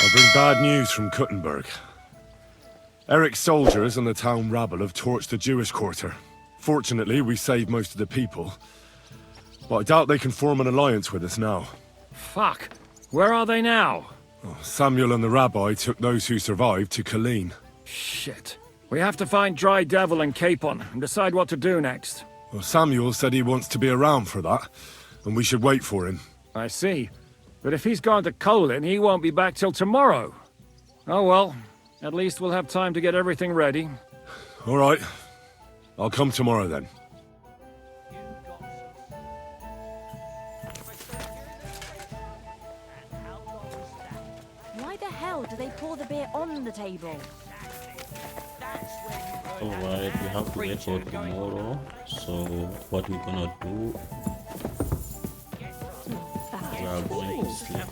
I bring bad news from Kuttenberg. Eric's soldiers and the town rabble have torched the Jewish quarter. Fortunately, we saved most of the people. But I doubt they can form an alliance with us now. Fuck. Where are they now? Samuel and the rabbi took those who survived to Colleen. Shit. We have to find Dry Devil and Capon and decide what to do next. Well, Samuel said he wants to be around for that, and we should wait for him. I see. But if he's gone to Colin, he won't be back till tomorrow. Oh well. At least we'll have time to get everything ready. All right. I'll come tomorrow then. Why the hell do they pour the beer on the table? Alright, we have to wait for tomorrow. So what we're gonna do, we are going to sleep.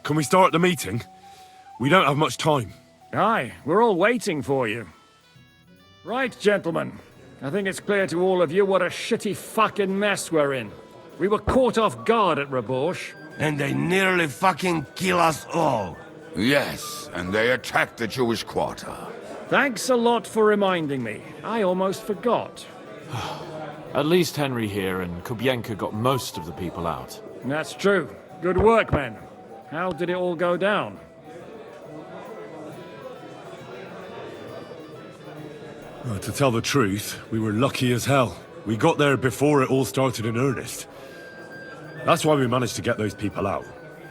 Can we start the meeting? We don't have much time. Aye, we're all waiting for you. Right, gentlemen. I think it's clear to all of you what a shitty fucking mess we're in. We were caught off guard at Rabosh. And they nearly fucking kill us all. Yes, and they attacked the Jewish quarter. Thanks a lot for reminding me. I almost forgot. At least Henry here and Kubienka got most of the people out. That's true. Good work, men. How did it all go down? Well, to tell the truth, we were lucky as hell. We got there before it all started in earnest. That's why we managed to get those people out.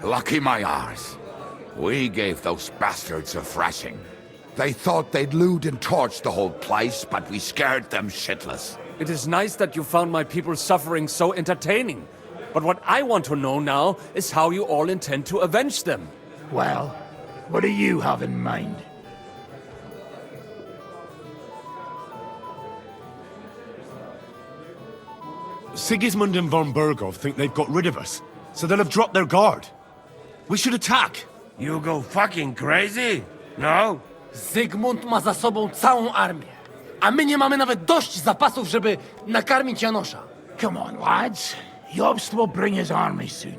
Lucky my arse. We gave those bastards a thrashing. They thought they'd loot and torch the whole place, but we scared them shitless. It is nice that you found my people's suffering so entertaining. But what I want to know now is how you all intend to avenge them. Well, what do you have in mind? Sigismund and von Berghoff think they've got rid of us, so they'll have dropped their guard. We should attack. You go fucking crazy? No? Zygmunt ma za sobą całą armię. A my nie mamy nawet dość zapasów, żeby nakarmić Janosza. Come on, lads. Jobst will bring his army soon.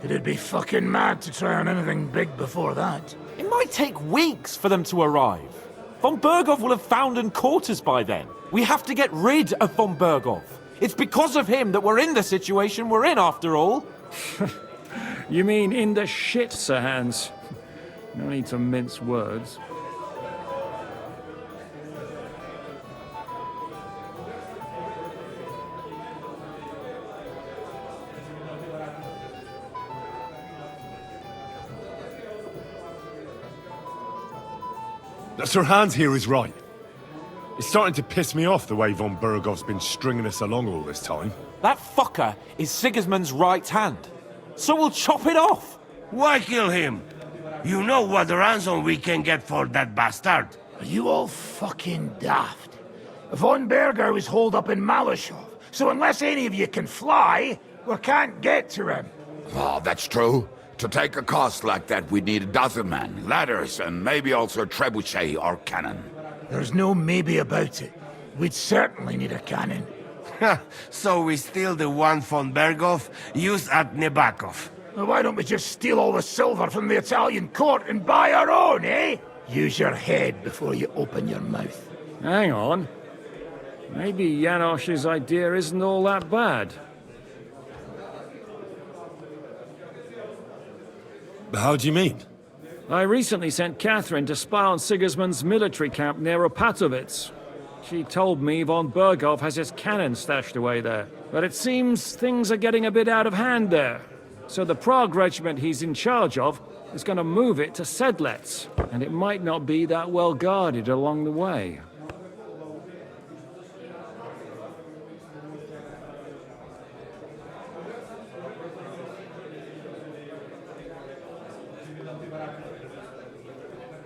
It'd be fucking mad to try on anything big before that. It might take weeks for them to arrive. Von Berghoff will have found and caught us by then. We have to get rid of von Berghoff. It's because of him that we're in the situation we're in, after all. You mean in the shit, Sir Hans? No need to mince words. Sir Hans here is right. It's starting to piss me off the way von Berghoff's been stringing us along all this time. That fucker is Sigismund's right hand. So we'll chop it off. Why kill him? You know what ransom we can get for that bastard. Are you all fucking daft? Von Berger was holed up in Malashov, so unless any of you can fly, we can't get to him. Oh, that's true. To take a cost like that, we'd need a dozen men, ladders, and maybe also a trebuchet or cannon. There's no maybe about it. We'd certainly need a cannon. So we steal the one von Berghoff, use at Nebakov. Well, why don't we just steal all the silver from the Italian court and buy our own, eh? Use your head before you open your mouth. Hang on. Maybe Janosch's idea isn't all that bad. How do you mean? I recently sent Catherine to spy on Sigismund's military camp near Opatovitz. She told me von Berghoff has his cannon stashed away there. But it seems things are getting a bit out of hand there. So the Prague regiment he's in charge of is going to move it to Sedlec. And it might not be that well guarded along the way.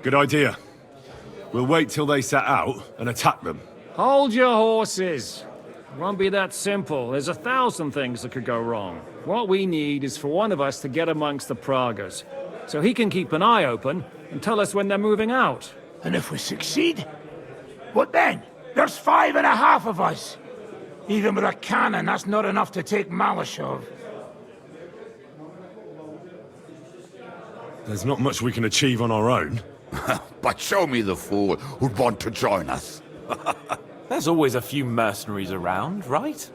Good idea. We'll wait till they set out and attack them. Hold your horses. It won't be that simple. There's 1,000 things that could go wrong. What we need is for one of us to get amongst the Pragas, so he can keep an eye open and tell us when they're moving out. And if we succeed, what then? There's 5.5 of us. Even with a cannon, that's not enough to take Malashov. There's not much we can achieve on our own. But show me the fool who'd want to join us. There's always a few mercenaries around, right?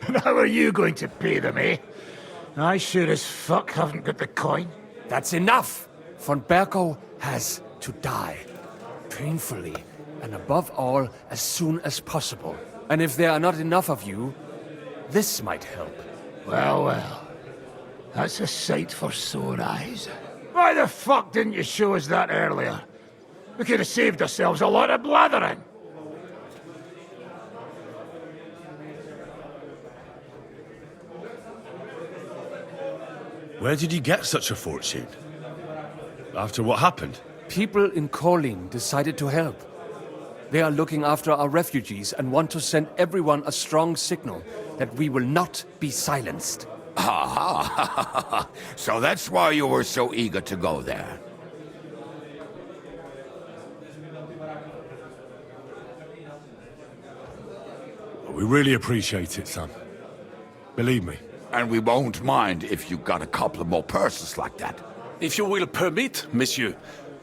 And how are you going to pay them, eh? I sure as fuck haven't got the coin. That's enough! Von Berkow has to die. Painfully, and above all, as soon as possible. And if there are not enough of you, this might help. Well, well. That's a sight for sore eyes. Why the fuck didn't you show us that earlier? We could have saved ourselves a lot of blathering. Where did you get such a fortune? After what happened? People in Kolin decided to help. They are looking after our refugees and want to send everyone a strong signal that we will not be silenced. Ah, so that's why you were so eager to go there. We really appreciate it, son. Believe me. And we won't mind if you got a couple of more purses like that. If you will permit, monsieur,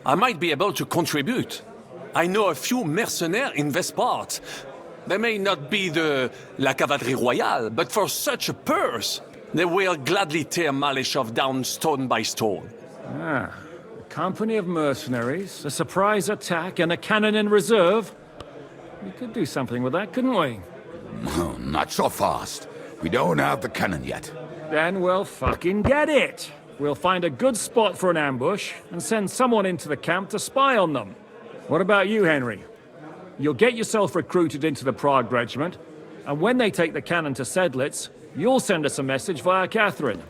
I might be able to contribute. I know a few mercenaires in this part. They may not be la cavalerie royale, but for such a purse, they will gladly tear Maleshov down stone by stone. Ah, a company of mercenaries, a surprise attack, and a cannon in reserve. We could do something with that, couldn't we? Not so fast. We don't have the cannon yet. Then we'll fucking get it. We'll find a good spot for an ambush and send someone into the camp to spy on them. What about you, Henry? You'll get yourself recruited into the Prague regiment, and when they take the cannon to Sedlitz, you'll send us a message via Catherine.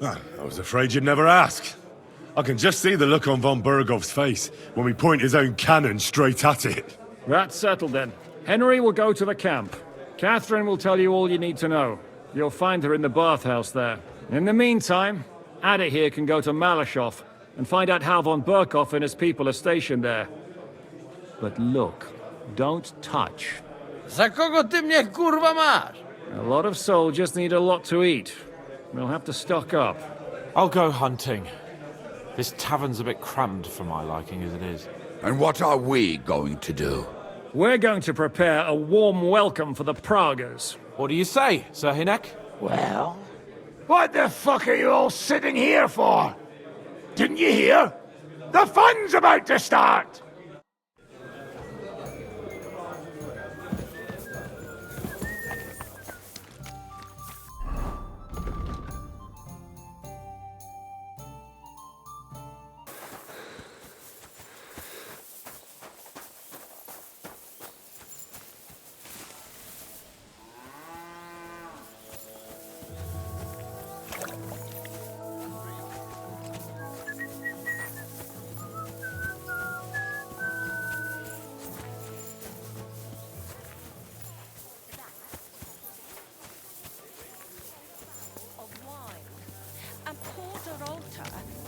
I was afraid you'd never ask. I can just see the look on von Bergov's face when we point his own cannon straight at it. That's settled then. Henry will go to the camp. Catherine will tell you all you need to know. You'll find her in the bathhouse there. In the meantime, Ada here can go to Malashov and find out how von Berkov and his people are stationed there. But look, don't touch. Za kogo ty mnie kurwa masz? A lot of soldiers need a lot to eat. We'll have to stock up. I'll go hunting. This tavern's a bit crammed for my liking as it is. And what are we going to do? We're going to prepare a warm welcome for the Pragas. What do you say, Sir Hinek? Well, what the fuck are you all sitting here for? Didn't you hear? The fun's about to start!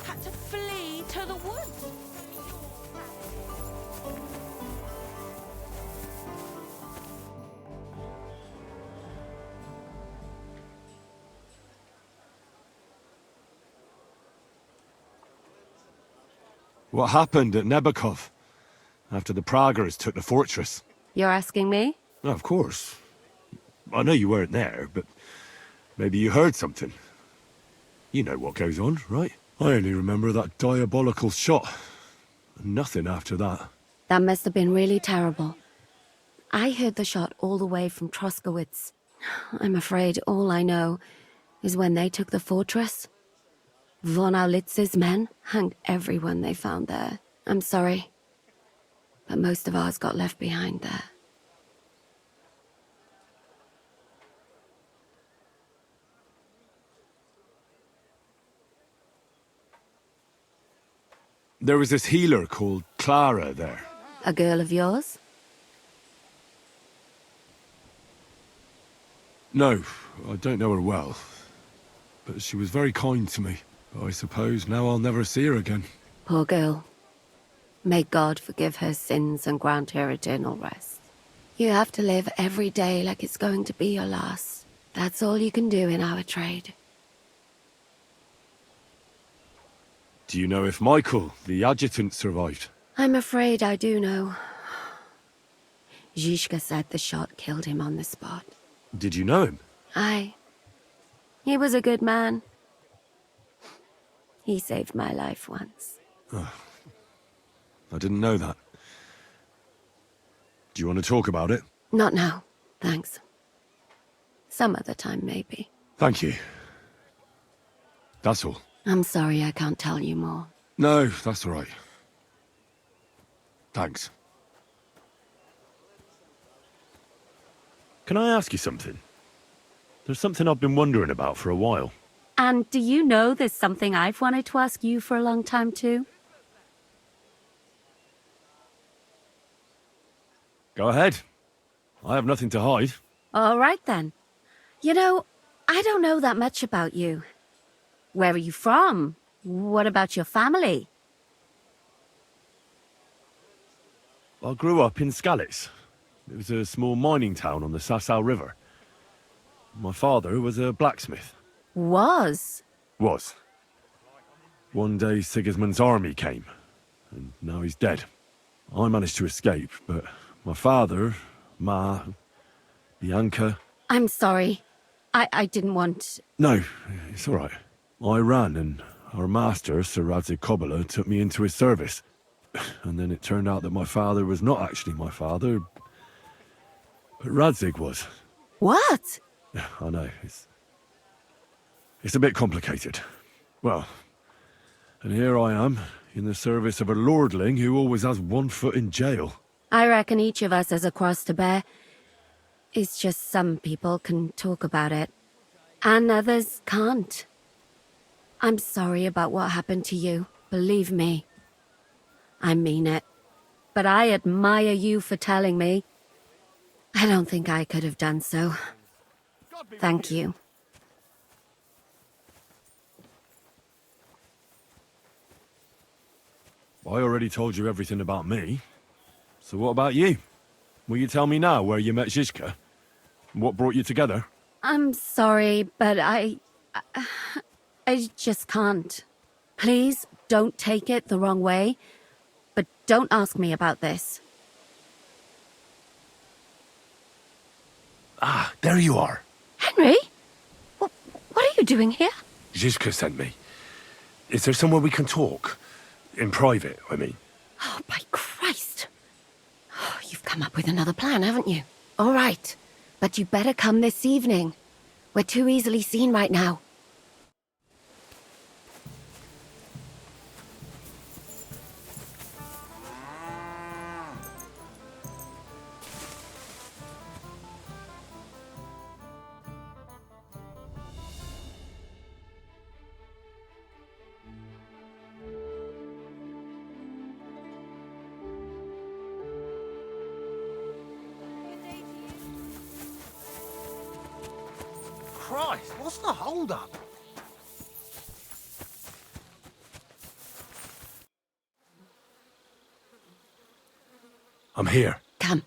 Had to flee to the woods. What happened at Nebakov after the Praggers took the fortress? You're asking me? No, of course. I know you weren't there, but maybe you heard something. You know what goes on, right? I only remember that diabolical shot. Nothing after that. That must have been really terrible. I heard the shot all the way from Troskowitz. I'm afraid all I know is when they took the fortress, von Aulitz's men hanged everyone they found there. I'm sorry, but most of ours got left behind there. There was this healer called Clara there. A girl of yours? No, I don't know her well. But she was very kind to me. I suppose now I'll never see her again. Poor girl. May God forgive her sins and grant her eternal rest. You have to live every day like it's going to be your last. That's all you can do in our trade. Do you know if Michael, the adjutant, survived? I'm afraid I do know. Zizka said the shot killed him on the spot. Did you know him? Aye. He was a good man. He saved my life once. Oh, I didn't know that. Do you want to talk about it? Not now, thanks. Some other time, maybe. Thank you. That's all. I'm sorry I can't tell you more. No, that's all right. Thanks. Can I ask you something? There's something I've been wondering about for a while. And do you know there's something I've wanted to ask you for a long time too? Go ahead. I have nothing to hide. All right then. You know, I don't know that much about you. Where are you from? What about your family? I grew up in Skalitz. It was a small mining town on the Sasau River. My father was a blacksmith. Was? One day Sigismund's army came, and now he's dead. I managed to escape, but my father, Ma, Bianca... I'm sorry. I didn't want... No, it's all right. I ran, and our master, Sir Radzig Kobyla, took me into his service. And then it turned out that my father was not actually my father, but Radzig was. What? I know, it's a bit complicated. Well, and here I am, in the service of a lordling who always has one foot in jail. I reckon each of us has a cross to bear. It's just some people can talk about it, and others can't. I'm sorry about what happened to you, believe me. I mean it. But I admire you for telling me. I don't think I could have done so. Thank you. I already told you everything about me. So what about you? Will you tell me now where you met Zizka? What brought you together? I'm sorry, but I just can't. Please don't take it the wrong way, but don't ask me about this. Ah, there you are. Henry? What are you doing here? Zizka sent me. Is there somewhere we can talk? In private, I mean. Oh, by Christ. Oh, you've come up with another plan, haven't you? All right, but you better come this evening. We're too easily seen right now. Christ, what's the hold-up? I'm here. Come.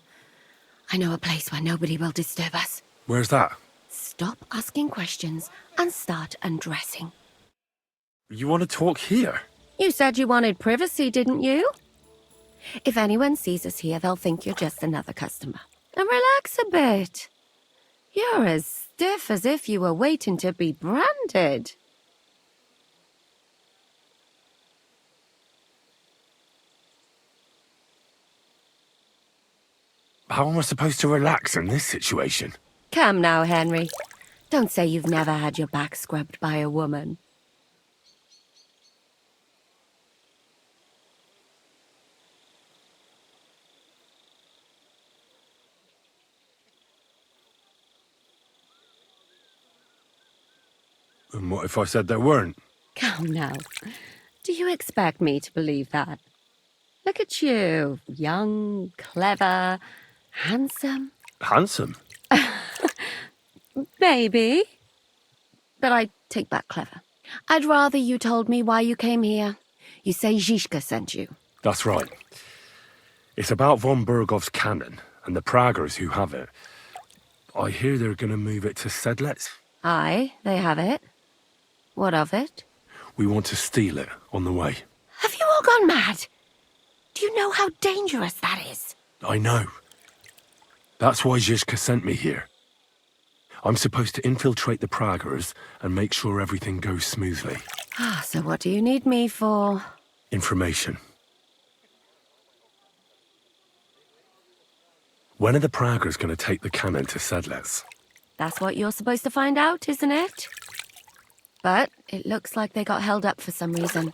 I know a place where nobody will disturb us. Where's that? Stop asking questions and start undressing. You want to talk here? You said you wanted privacy, didn't you? If anyone sees us here, they'll think you're just another customer. And relax a bit. You're as stiff as if you were waiting to be branded. How am I supposed to relax in this situation? Come now, Henry. Don't say you've never had your back scrubbed by a woman. And what if I said there weren't? Come now. Do you expect me to believe that? Look at you. Young, clever, handsome. Handsome? Maybe. But I take back clever. I'd rather you told me why you came here. You say Zizka sent you. That's right. It's about von Bergov's cannon and the Praggers who have it. I hear they're going to move it to Sedlets. Aye, they have it. What of it? We want to steal it on the way. Have you all gone mad? Do you know how dangerous that is? I know. That's why Zizka sent me here. I'm supposed to infiltrate the Praggers and make sure everything goes smoothly. So what do you need me for? Information. When are the Praggers going to take the cannon to Sedlets? That's what you're supposed to find out, isn't it? But it looks like they got held up for some reason.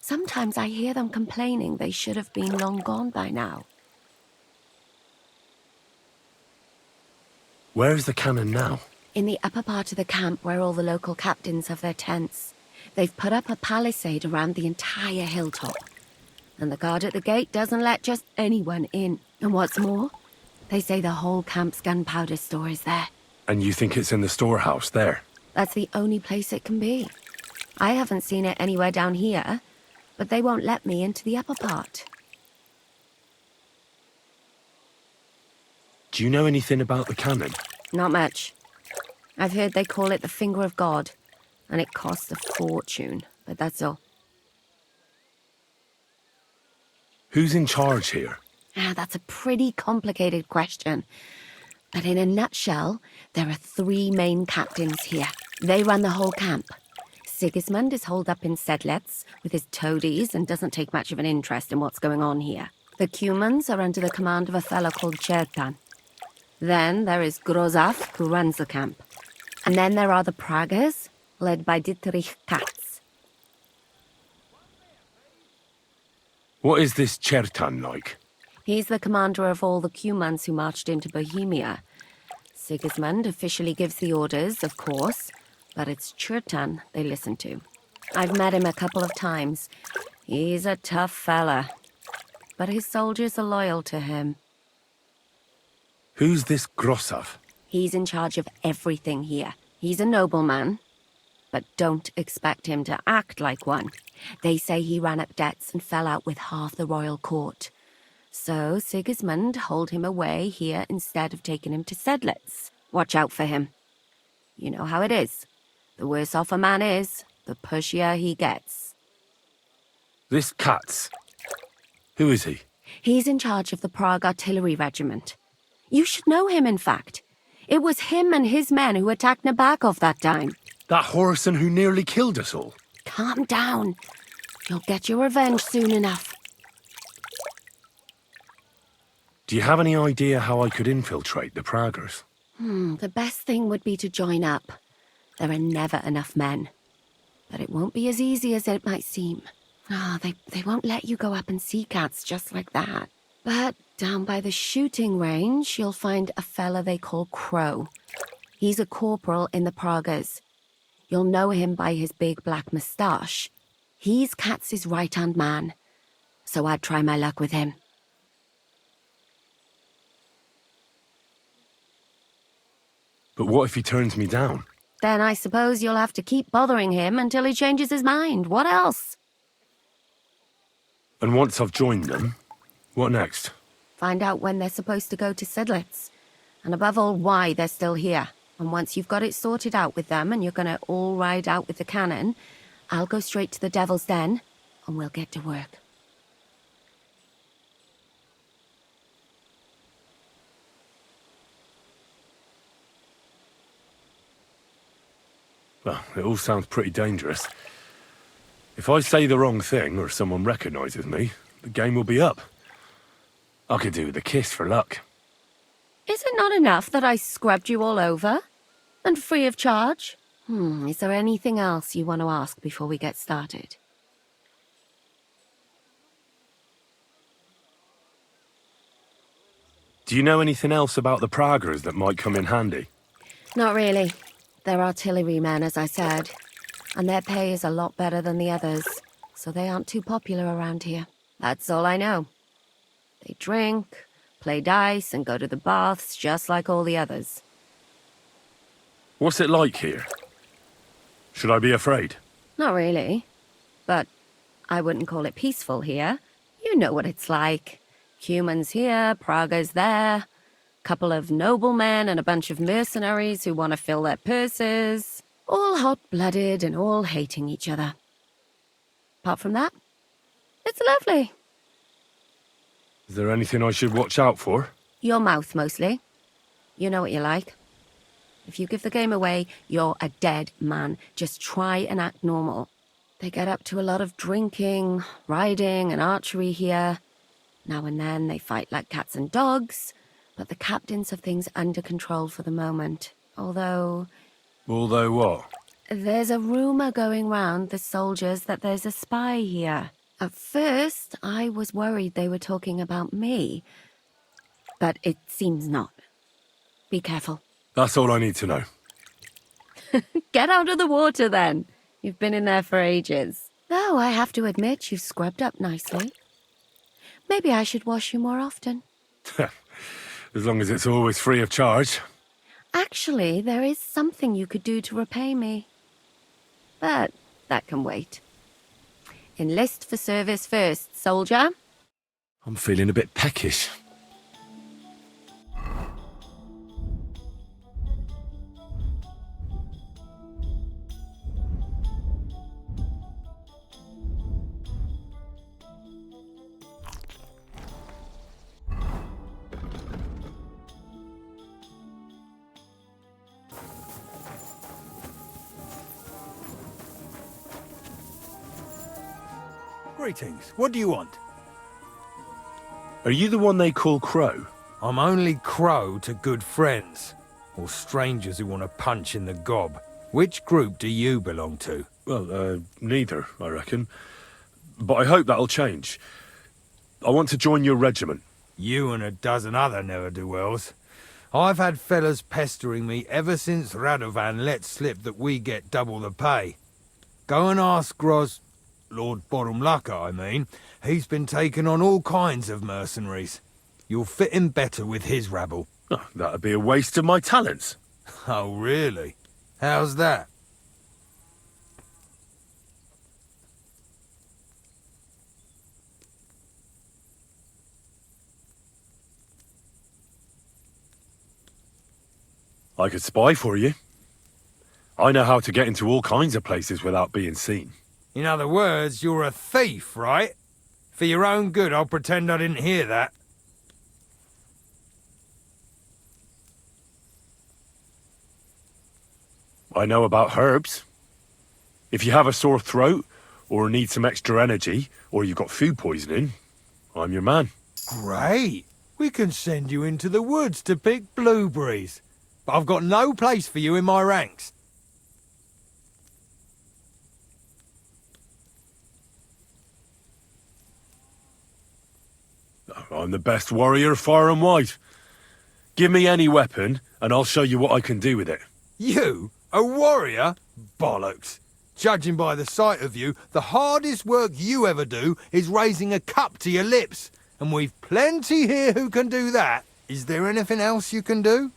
Sometimes I hear them complaining they should have been long gone by now. Where is the cannon now? In the upper part of the camp where all the local captains have their tents. They've put up a palisade around the entire hilltop. And the guard at the gate doesn't let just anyone in. And what's more, they say the whole camp's gunpowder store is there. And you think it's in the storehouse there? That's the only place it can be. I haven't seen it anywhere down here, but they won't let me into the upper part. Do you know anything about the cannon? Not much. I've heard they call it the Finger of God, and it costs a fortune, but that's all. Who's in charge here? That's a pretty complicated question. But in a nutshell, there are 3 main captains here. They run the whole camp. Sigismund is holed up in Sedlets with his toadies and doesn't take much of an interest in what's going on here. The Cumans are under the command of a fellow called Chertan. Then there is Grozaf, who runs the camp. And then there are the Praggers, led by Dietrich Katz. What is this Chertan like? He's the commander of all the Cumans who marched into Bohemia. Sigismund officially gives the orders, of course, but it's Chertan they listen to. I've met him a couple of times. He's a tough fella, but his soldiers are loyal to him. Who's this Grossav? He's in charge of everything here. He's a nobleman, but don't expect him to act like one. They say he ran up debts and fell out with half the royal court. So Sigismund holed him away here instead of taking him to Sedlets. Watch out for him. You know how it is. The worse off a man is, the pushier he gets. This Katz. Who is he? He's in charge of the Prague Artillery Regiment. You should know him, in fact. It was him and his men who attacked Nabakov that time. That Horison who nearly killed us all. Calm down. You'll get your revenge soon enough. Do you have any idea how I could infiltrate the Praggers? The best thing would be to join up. There are never enough men. But it won't be as easy as it might seem. They won't let you go up and see cats just like that. But down by the shooting range, you'll find a fella they call Crow. He's a corporal in the Praggers. You'll know him by his big black moustache. He's Katz's right-hand man. So I'd try my luck with him. But what if he turns me down? Then I suppose you'll have to keep bothering him until he changes his mind. What else? And once I've joined them, what next? Find out when they're supposed to go to Sedlets. And above all, why they're still here. And once you've got it sorted out with them and you're gonna all ride out with the cannon, I'll go straight to the Devil's Den and we'll get to work. Well, it all sounds pretty dangerous. If I say the wrong thing or someone recognizes me, the game will be up. I could do with a kiss for luck. Is it not enough that I scrubbed you all over? And free of charge? Is there anything else you want to ask before we get started? Do you know anything else about the Praggers that might come in handy? Not really. They're artillerymen, as I said. And their pay is a lot better than the others. so they aren't too popular around here. That's all I know. They drink, play dice, and go to the baths just like all the others. What's it like here? Should I be afraid? Not really. But I wouldn't call it peaceful here. You know what it's like. Humans here, Praga's there. Couple of noblemen and a bunch of mercenaries who want to fill their purses. All hot-blooded and all hating each other. Apart from that, it's lovely. Is there anything I should watch out for? Your mouth, mostly. You know what you're like. If you give the game away, you're a dead man. Just try and act normal. They get up to a lot of drinking, riding, and archery here. Now and then they fight like cats and dogs, but the captains have things under control for the moment. Although what? there's a rumor going round the soldiers that there's a spy here. At first, I was worried they were talking about me, but it seems not. Be careful. That's all I need to know. Get out of the water, then. You've been in there for ages. Though I have to admit you've scrubbed up nicely. Maybe I should wash you more often. As long as it's always free of charge. Actually, there is something you could do to repay me. But that can wait. Enlist for service first, soldier. I'm feeling a bit peckish. Greetings. What do you want? Are you the one they call Crow? I'm only Crow to good friends, or strangers who want to punch in the gob. Which group do you belong to? Well, neither, I reckon. But I hope that'll change. I want to join your regiment. You and a dozen other ne'er-do-wells. I've had fellas pestering me ever since Radovan let slip that we get double the pay. Go and ask Lord Borumlaka, I mean. He's been taking on all kinds of mercenaries. You'll fit in better with his rabble. Oh, that'd be a waste of my talents. Oh, really? How's that? I could spy for you. I know how to get into all kinds of places without being seen. In other words, you're a thief, right? For your own good, I'll pretend I didn't hear that. I know about herbs. If you have a sore throat, or need some extra energy, or you've got food poisoning, I'm your man. Great. We can send you into the woods to pick blueberries. But I've got no place for you in my ranks. I'm the best warrior far and wide. Give me any weapon, and I'll show you what I can do with it. You? A warrior? Bollocks. Judging by the sight of you, the hardest work you ever do is raising a cup to your lips. And we've plenty here who can do that. Is there anything else you can do?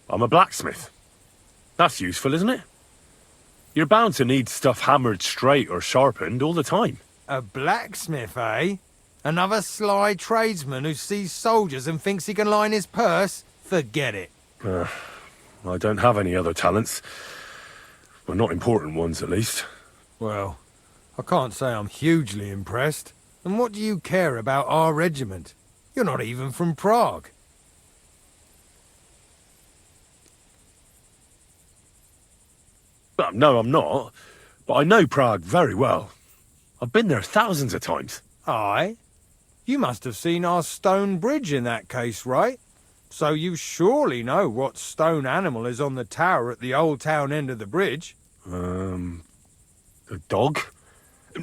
I'm a blacksmith. That's useful, isn't it? You're bound to need stuff hammered straight or sharpened all the time. A blacksmith, eh? Another sly tradesman who sees soldiers and thinks he can line his purse? Forget it. I don't have any other talents. Well, not important ones, at least. Well, I can't say I'm hugely impressed. And what do you care about our regiment? You're not even from Prague. No, I'm not. But I know Prague very well. I've been there thousands of times. Aye? You must have seen our stone bridge in that case, right? So you surely know what stone animal is on the tower at the old town end of the bridge. A dog?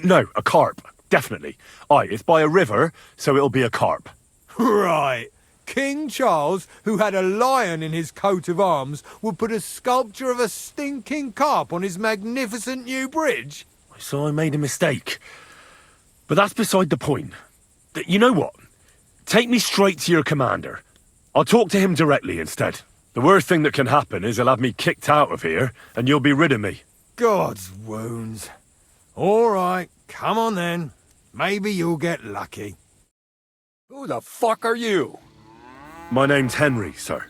No, a carp. Definitely. Aye, it's by a river, so it'll be a carp. Right. King Charles, who had a lion in his coat of arms, would put a sculpture of a stinking carp on his magnificent new bridge? so I made a mistake. But that's beside the point. You know what? Take me straight to your commander. I'll talk to him directly instead. The worst thing that can happen is he'll have me kicked out of here, and you'll be rid of me. God's wounds. All right, come on then. Maybe you'll get lucky. Who the fuck are you? My name's Henry, sir,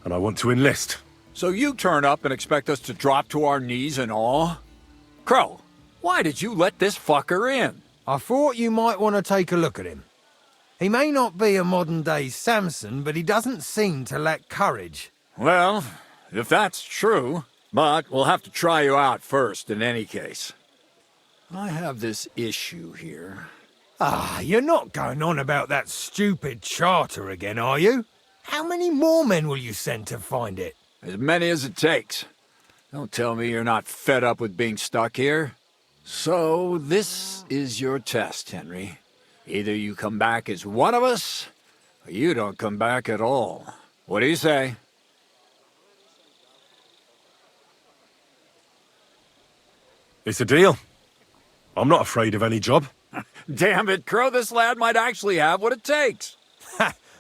and I want to enlist. So you turn up and expect us to drop to our knees in awe? Crow, why did you let this fucker in? I thought you might want to take a look at him. He may not be a modern-day Samson, but he doesn't seem to lack courage. Well, if that's true, but we'll have to try you out first in any case. I have this issue here. Ah, you're not going on about that stupid charter again, are you? How many more men will you send to find it? As many as it takes. Don't tell me you're not fed up with being stuck here. So, this is your test, Henry. Either you come back as one of us, or you don't come back at all. What do you say? It's a deal. I'm not afraid of any job. Damn it, Crow, this lad might actually have what it takes.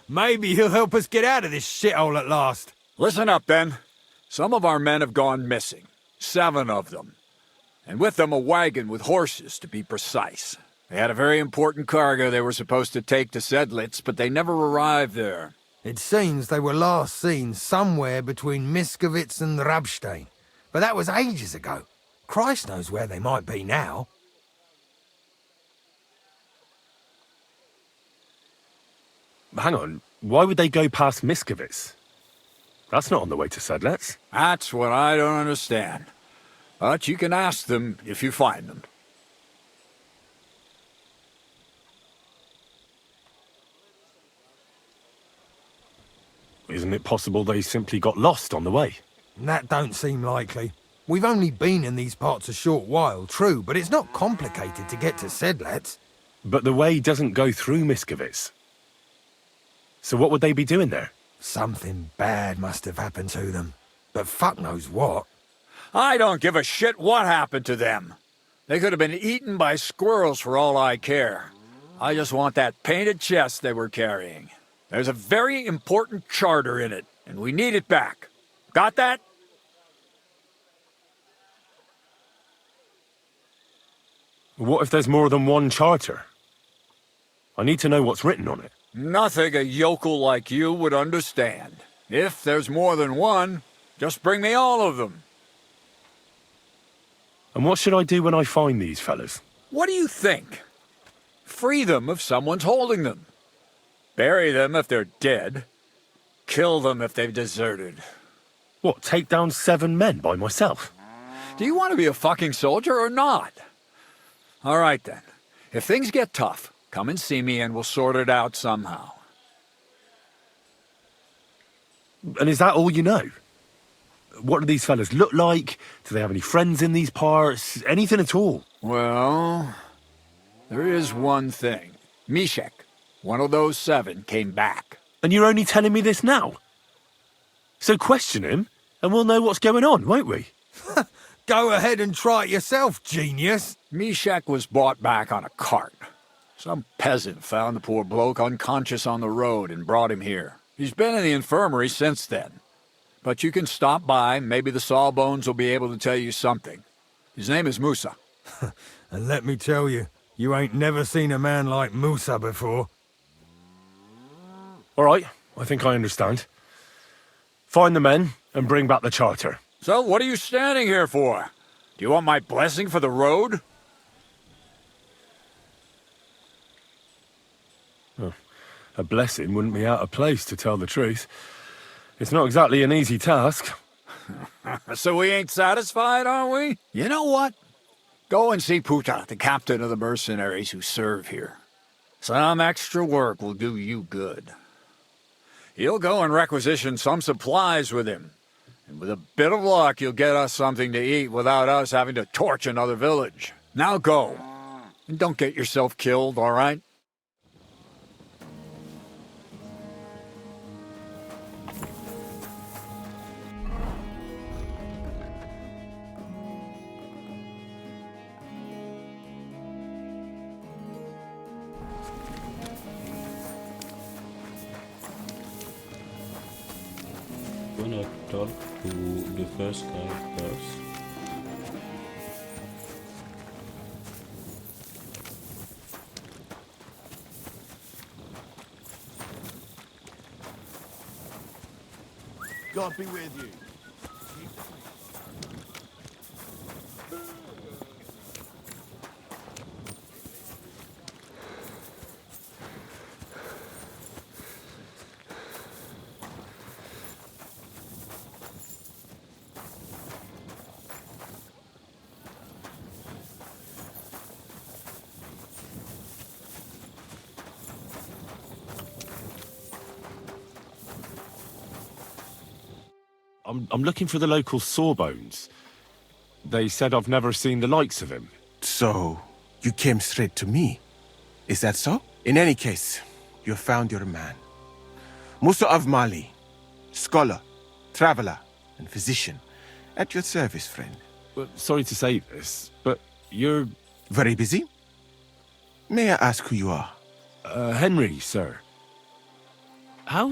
Maybe he'll help us get out of this shithole at last. Listen up, then. Some of our men have gone missing. 7 of them. And with them a wagon with horses, to be precise. They had a very important cargo they were supposed to take to Sedlitz, but they never arrived there. It seems they were last seen somewhere between Miskovitz and Rabstein. But that was ages ago. Christ knows where they might be now. Hang on, why would they go past Miskovitz? That's not on the way to Sedlitz. That's what I don't understand. But you can ask them if you find them. Isn't it possible they simply got lost on the way? That don't seem likely. We've only been in these parts a short while, true, but it's not complicated to get to Sedlitz. But the way doesn't go through Miskovitz. So what would they be doing there? Something bad must have happened to them. But fuck knows what. I don't give a shit what happened to them. They could have been eaten by squirrels for all I care. I just want that painted chest they were carrying. There's a very important charter in it, and we need it back. Got that? What if there's more than one charter? I need to know what's written on it. Nothing a yokel like you would understand. If there's more than one, just bring me all of them. And what should I do when I find these fellas? What do you think? Free them if someone's holding them. Bury them if they're dead. Kill them if they've deserted. What, take down 7 men by myself? Do you want to be a fucking soldier or not? All right then. If things get tough, come and see me and we'll sort it out somehow. And is that all you know? What do these fellas look like? Do they have any friends in these parts? Anything at all? Well, there is one thing. Mishek, one of those 7, came back. And you're only telling me this now? So question him, and we'll know what's going on, won't we? Go ahead and try it yourself, genius. Mishek was brought back on a cart. Some peasant found the poor bloke unconscious on the road and brought him here. He's been in the infirmary since then. But you can stop by, maybe the Sawbones will be able to tell you something. His name is Musa. And let me tell you, you ain't never seen a man like Musa before. All right, I think I understand. Find the men and bring back the charter. So what are you standing here for? Do you want my blessing for the road? Oh, a blessing wouldn't be out of place, to tell the truth. It's not exactly an easy task. So we ain't satisfied, are we? You know what? Go and see Puta, the captain of the mercenaries who serve here. Some extra work will do you good. He'll go and requisition some supplies with him. And with a bit of luck, you'll get us something to eat without us having to torch another village. Now go. And don't get yourself killed, all right? gonna talk to the first guy first. God be with you. I'm looking for the local Sawbones. They said I've never seen the likes of him. So, you came straight to me. Is that so? In any case, you found your man. Musa of Mali, scholar, traveler, and physician. At your service, friend. Well, sorry to say this, but you're... Very busy? May I ask who you are? Henry, sir. How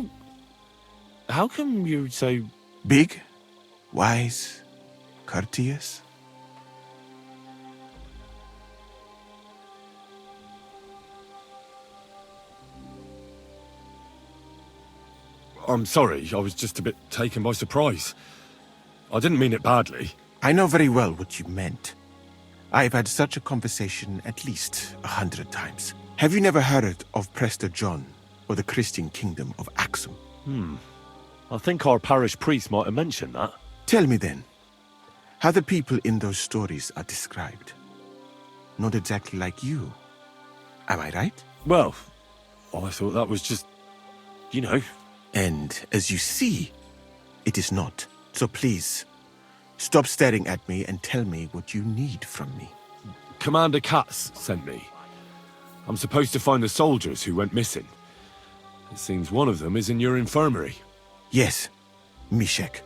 come you're so... Big, wise, courteous? I'm sorry, I was just a bit taken by surprise. I didn't mean it badly. I know very well what you meant. I've had such a conversation at least 100 times. Have you never heard of Prester John or the Christian Kingdom of Axum? I think our parish priest might have mentioned that. Tell me then, how the people in those stories are described. Not exactly like you. Am I right? Well, I thought that was just... you know. And as you see, it is not. So please, stop staring at me and tell me what you need from me. Commander Katz sent me. I'm supposed to find the soldiers who went missing. It seems one of them is in your infirmary. Yes, Mishek.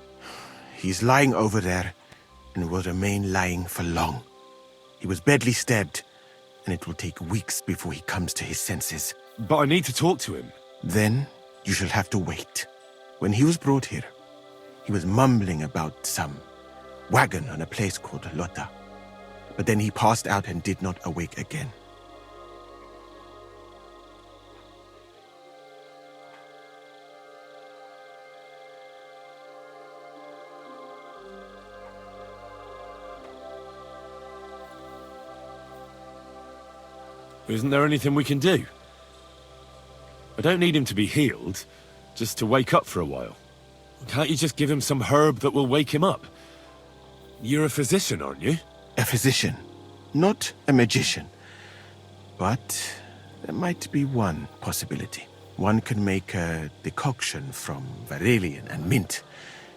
He's lying over there and will remain lying for long. He was badly stabbed, and it will take weeks before he comes to his senses. But I need to talk to him. Then you shall have to wait. When he was brought here, he was mumbling about some wagon on a place called Lota. But then he passed out and did not awake again. Isn't there anything we can do? I don't need him to be healed, just to wake up for a while. Can't you just give him some herb that will wake him up? You're a physician, aren't you? A physician, not a magician. But there might be one possibility. One can make a decoction from Varelian and mint,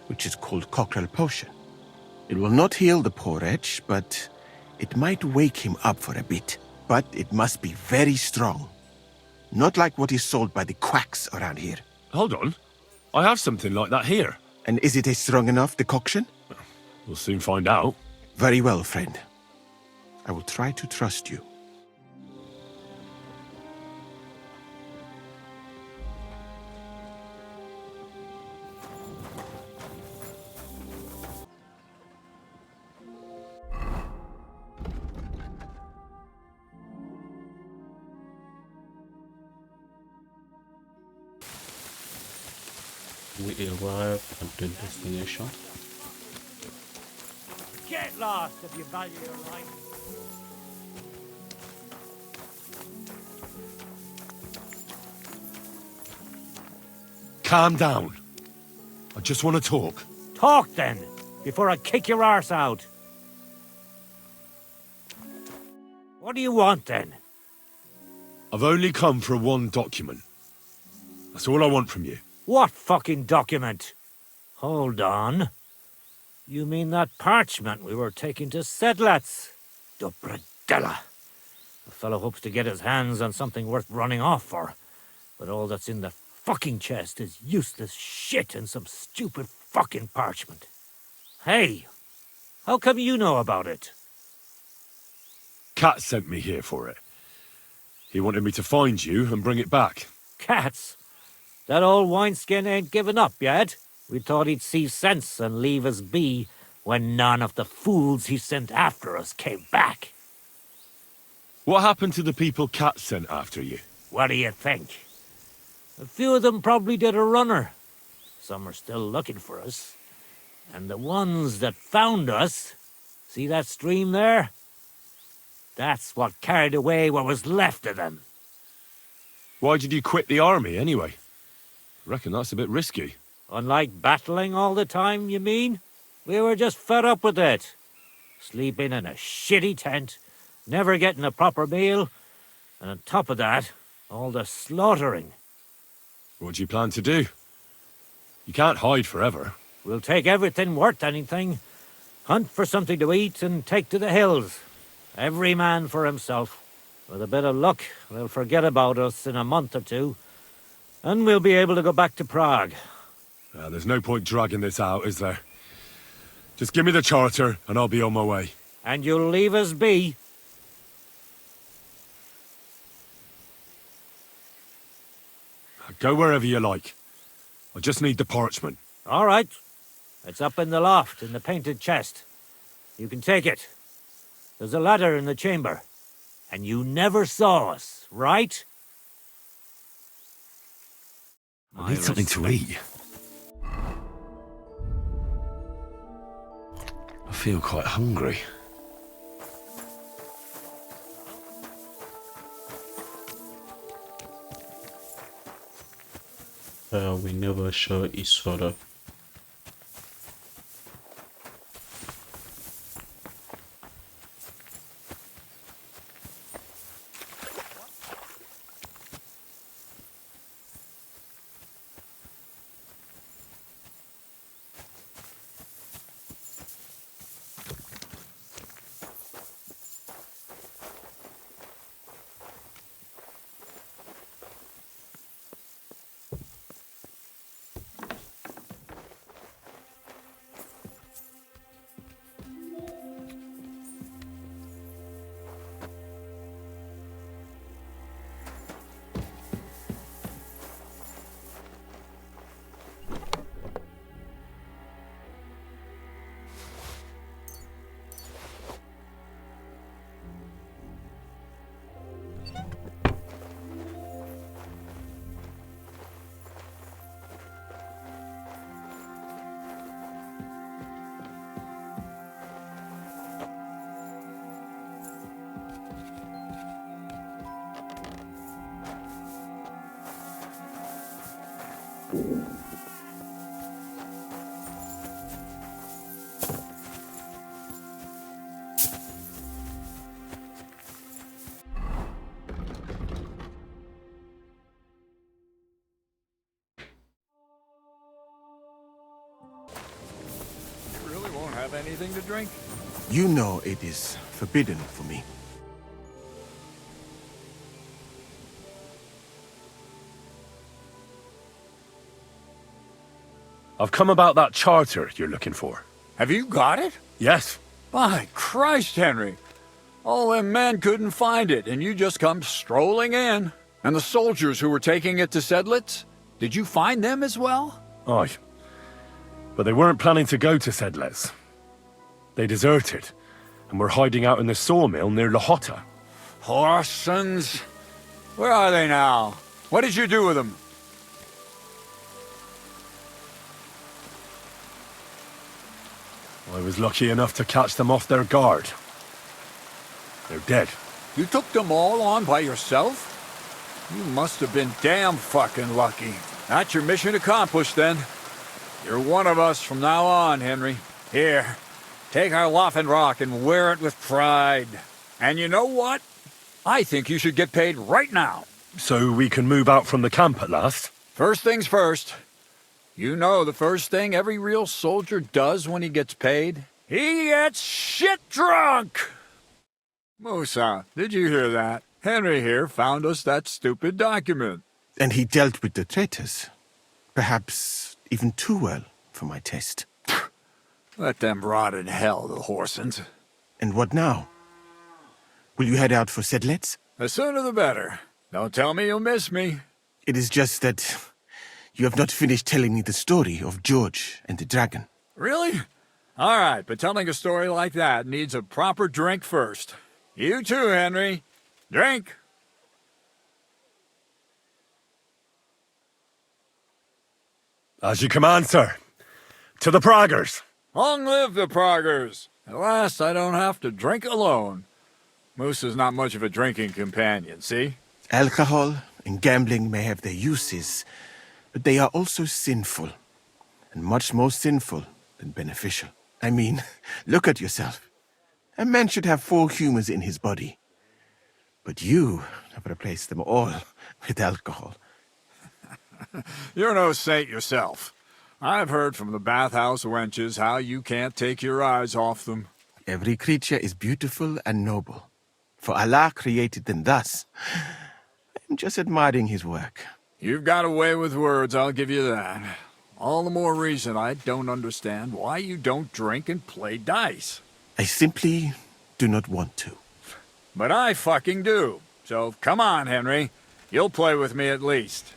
which is called cockerel potion. It will not heal the poor wretch, but it might wake him up for a bit. But it must be very strong. Not like what is sold by the quacks around here. Hold on. I have something like that here. And is it a strong enough decoction? We'll soon find out. Very well, friend. I will try to trust you. We arrive at the destination. Get lost if you value your life. Calm down. I just want to talk. Talk then, before I kick your arse out. What do you want then? I've only come for one document. That's all I want from you. What fucking document? Hold on. You mean that parchment we were taking to Sedlets? Dobradella. The fellow hopes to get his hands on something worth running off for. But all that's in the fucking chest is useless shit and some stupid fucking parchment. Hey, how come you know about it? Kat sent me here for it. He wanted me to find you and bring it back. Cats? That old wineskin ain't given up yet? We thought he'd see sense and leave us be when none of the fools he sent after us came back. What happened to the people Cat sent after you? What do you think? A few of them probably did a runner. Some are still looking for us. And the ones that found us, see that stream there? That's what carried away what was left of them. Why did you quit the army, anyway? Reckon that's a bit risky. Unlike battling all the time, you mean? We were just fed up with it. Sleeping in a shitty tent, never getting a proper meal, and on top of that, all the slaughtering. What do you plan to do? You can't hide forever. We'll take everything worth anything, hunt for something to eat, and take to the hills. Every man for himself. With a bit of luck, they'll forget about us in a month or two, and we'll be able to go back to Prague. There's no point dragging this out, is there? Just give me the charter, and I'll be on my way. And you'll leave us be? Go wherever you like. I just need the parchment. All right. It's up in the loft, in the painted chest. You can take it. There's a ladder in the chamber. And you never saw us, right? I need something to eat. I feel quite hungry. We never show each other. Have anything to drink? You know it is forbidden for me. I've come about that charter you're looking for. Have you got it? Yes. By Christ, Henry. All them men couldn't find it, and you just come strolling in. And the soldiers who were taking it to Sedlitz? Did you find them as well? Aye. But they weren't planning to go to Sedlitz. They deserted, and were hiding out in the sawmill near Lahota. Horsons. Where are they now? What did you do with them? I was lucky enough to catch them off their guard. They're dead. You took them all on by yourself? You must have been damn fucking lucky. That's your mission accomplished, then. You're one of us from now on, Henry. Here, take our Rock and wear it with pride. And you know what? I think you should get paid right now. So we can move out from the camp at last? First things first. You know the first thing every real soldier does when he gets paid? He gets shit drunk! Musa, did you hear that? Henry here found us that stupid document. And he dealt with the traitors. Perhaps even too well for my taste. Let them rot in hell, the Horsons. And what now? Will you head out for Sedlitz? The sooner the better. Don't tell me you'll miss me. It is just that You have not finished telling me the story of George and the dragon. Really? All right, but telling a story like that needs a proper drink first. You too, Henry. Drink. As you command, sir. To the Praggers. Long live the Praggers. At last, I don't have to drink alone. Moose is not much of a drinking companion, see? Alcohol and gambling may have their uses, but they are also sinful, and much more sinful than beneficial. I mean, look at yourself. A man should have 4 humors in his body, but you have replaced them all with alcohol. You're no saint yourself. I've heard from the bathhouse wenches how you can't take your eyes off them. Every creature is beautiful and noble, for Allah created them thus. I'm just admiring his work. You've got a way with words, I'll give you that. All the more reason I don't understand why you don't drink and play dice. I simply do not want to. But I fucking do. So come on, Henry. You'll play with me at least.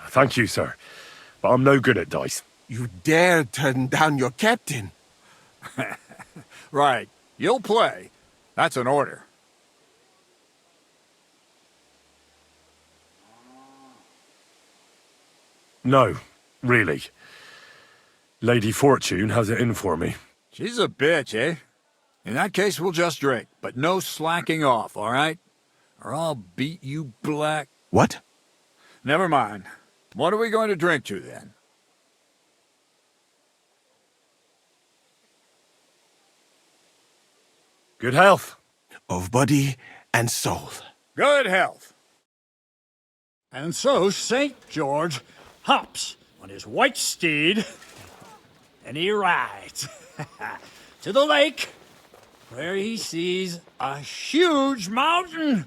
Thank you, sir. But I'm no good at dice. You dare turn down your captain? Right. You'll play. That's an order. No, really. Lady Fortune has it in for me. She's a bitch, eh? In that case, we'll just drink, but no slacking off, all right? Or I'll beat you black. What? Never mind. What are we going to drink to, then? Good health. Of body and soul. Good health. And so St. George hops on his white steed, and he rides to the lake, where he sees a huge mountain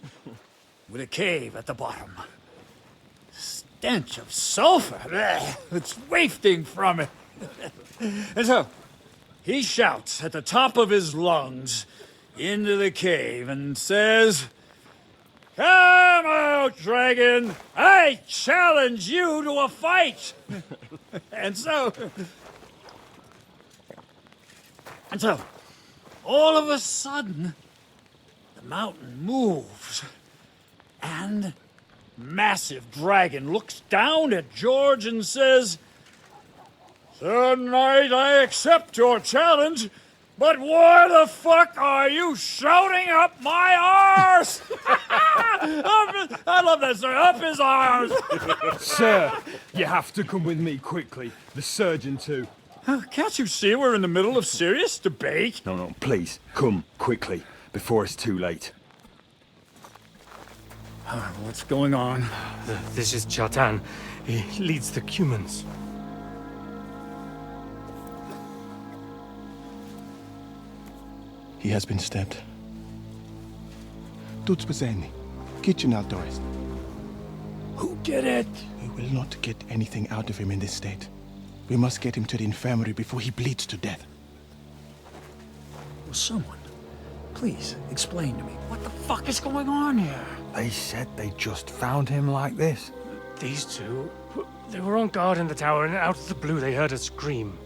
with a cave at the bottom. Stench of sulfur, it's wafting from it. And so he shouts at the top of his lungs into the cave and says, "Come out, dragon! I challenge you to a fight!" And so, all of a sudden, the mountain moves, and massive dragon looks down at George and says, "Sir Knight, I accept your challenge, but why the fuck are you shouting up my arse?" I love that, sir. Up his arse. Sir, you have to come with me quickly. The surgeon too. Can't you see we're in the middle of serious debate? No, please, come quickly, before it's too late. What's going on? This is Chatan. He leads the Cumans. He has been stabbed. Tuts bezeni. Kitchen outdoors. Who did it? We will not get anything out of him in this state. We must get him to the infirmary before he bleeds to death. Will someone please explain to me what the fuck is going on here? They said they just found him like this. These two, they were on guard in the tower, and out of the blue they heard a scream.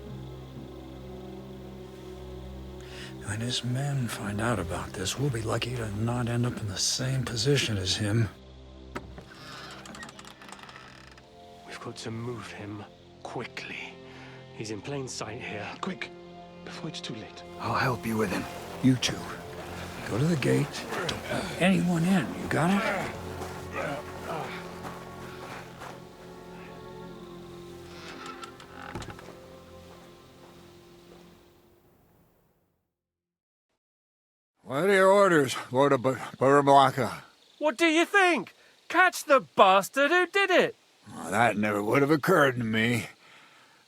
When his men find out about this, we'll be lucky to not end up in the same position as him. We've got to move him quickly. He's in plain sight here. Quick, before it's too late. I'll help you with him. You two. Go to the gate. Don't let anyone in. You got it? What are your orders, Lord of Burmlaka? What do you think? Catch the bastard who did it! Well, that never would have occurred to me.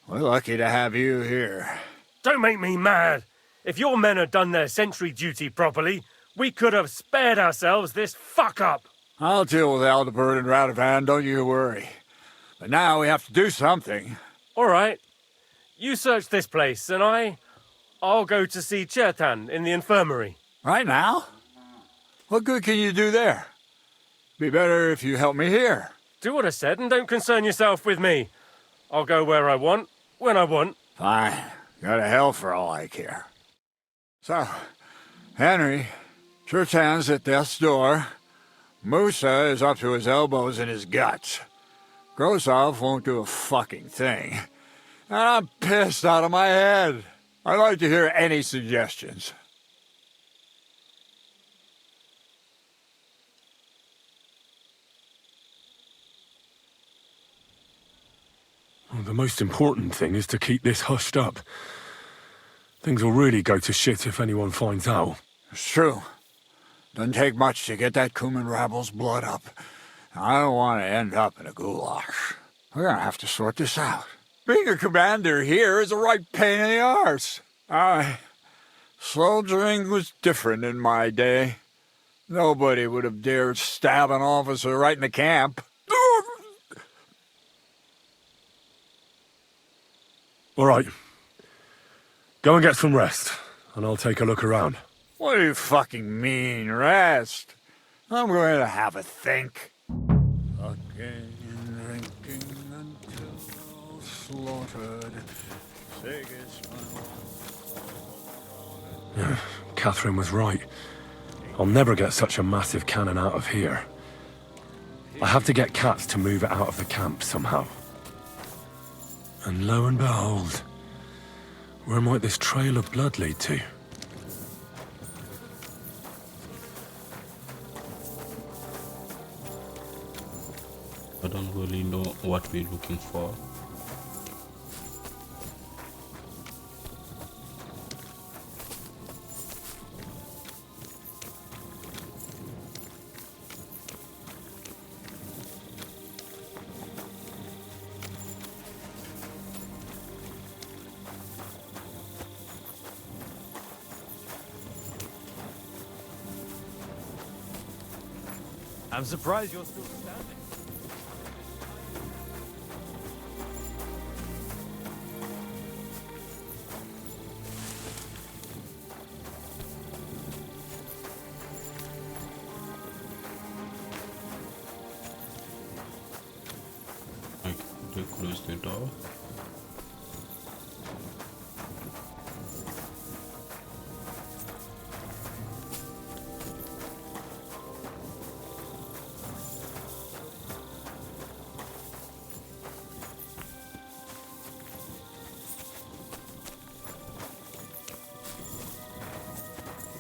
We're lucky to have you here. Don't make me mad! If your men had done their sentry duty properly, we could have spared ourselves this fuck-up! I'll deal with Aldebert and Radovan, don't you worry. But now we have to do something. All right. You search this place, and I'll go to see Chertan in the infirmary. Right now? What good can you do there? Be better if you help me here. Do what I said and don't concern yourself with me. I'll go where I want, when I want. Fine. Go to hell for all I care. So, Henry, Churchand's at death's door. Musa is up to his elbows in his guts. Grosov won't do a fucking thing. And I'm pissed out of my head. I'd like to hear any suggestions. Well, the most important thing is to keep this hushed up. Things will really go to shit if anyone finds out. It's true. Doesn't take much to get that Cuman rabble's blood up. I don't want to end up in a goulash. We're gonna have to sort this out. Being a commander here is a right pain in the arse. Soldiering was different in my day. Nobody would have dared stab an officer right in the camp. All right. Go and get some rest, and I'll take a look around. What do you fucking mean, rest? I'm going to have a think. Fucking drinking until slaughtered. Catherine was right. I'll never get such a massive cannon out of here. I have to get Katz to move it out of the camp somehow. And lo and behold, where might this trail of blood lead to? I don't really know what we're looking for. I'm surprised you're still standing. They close the door.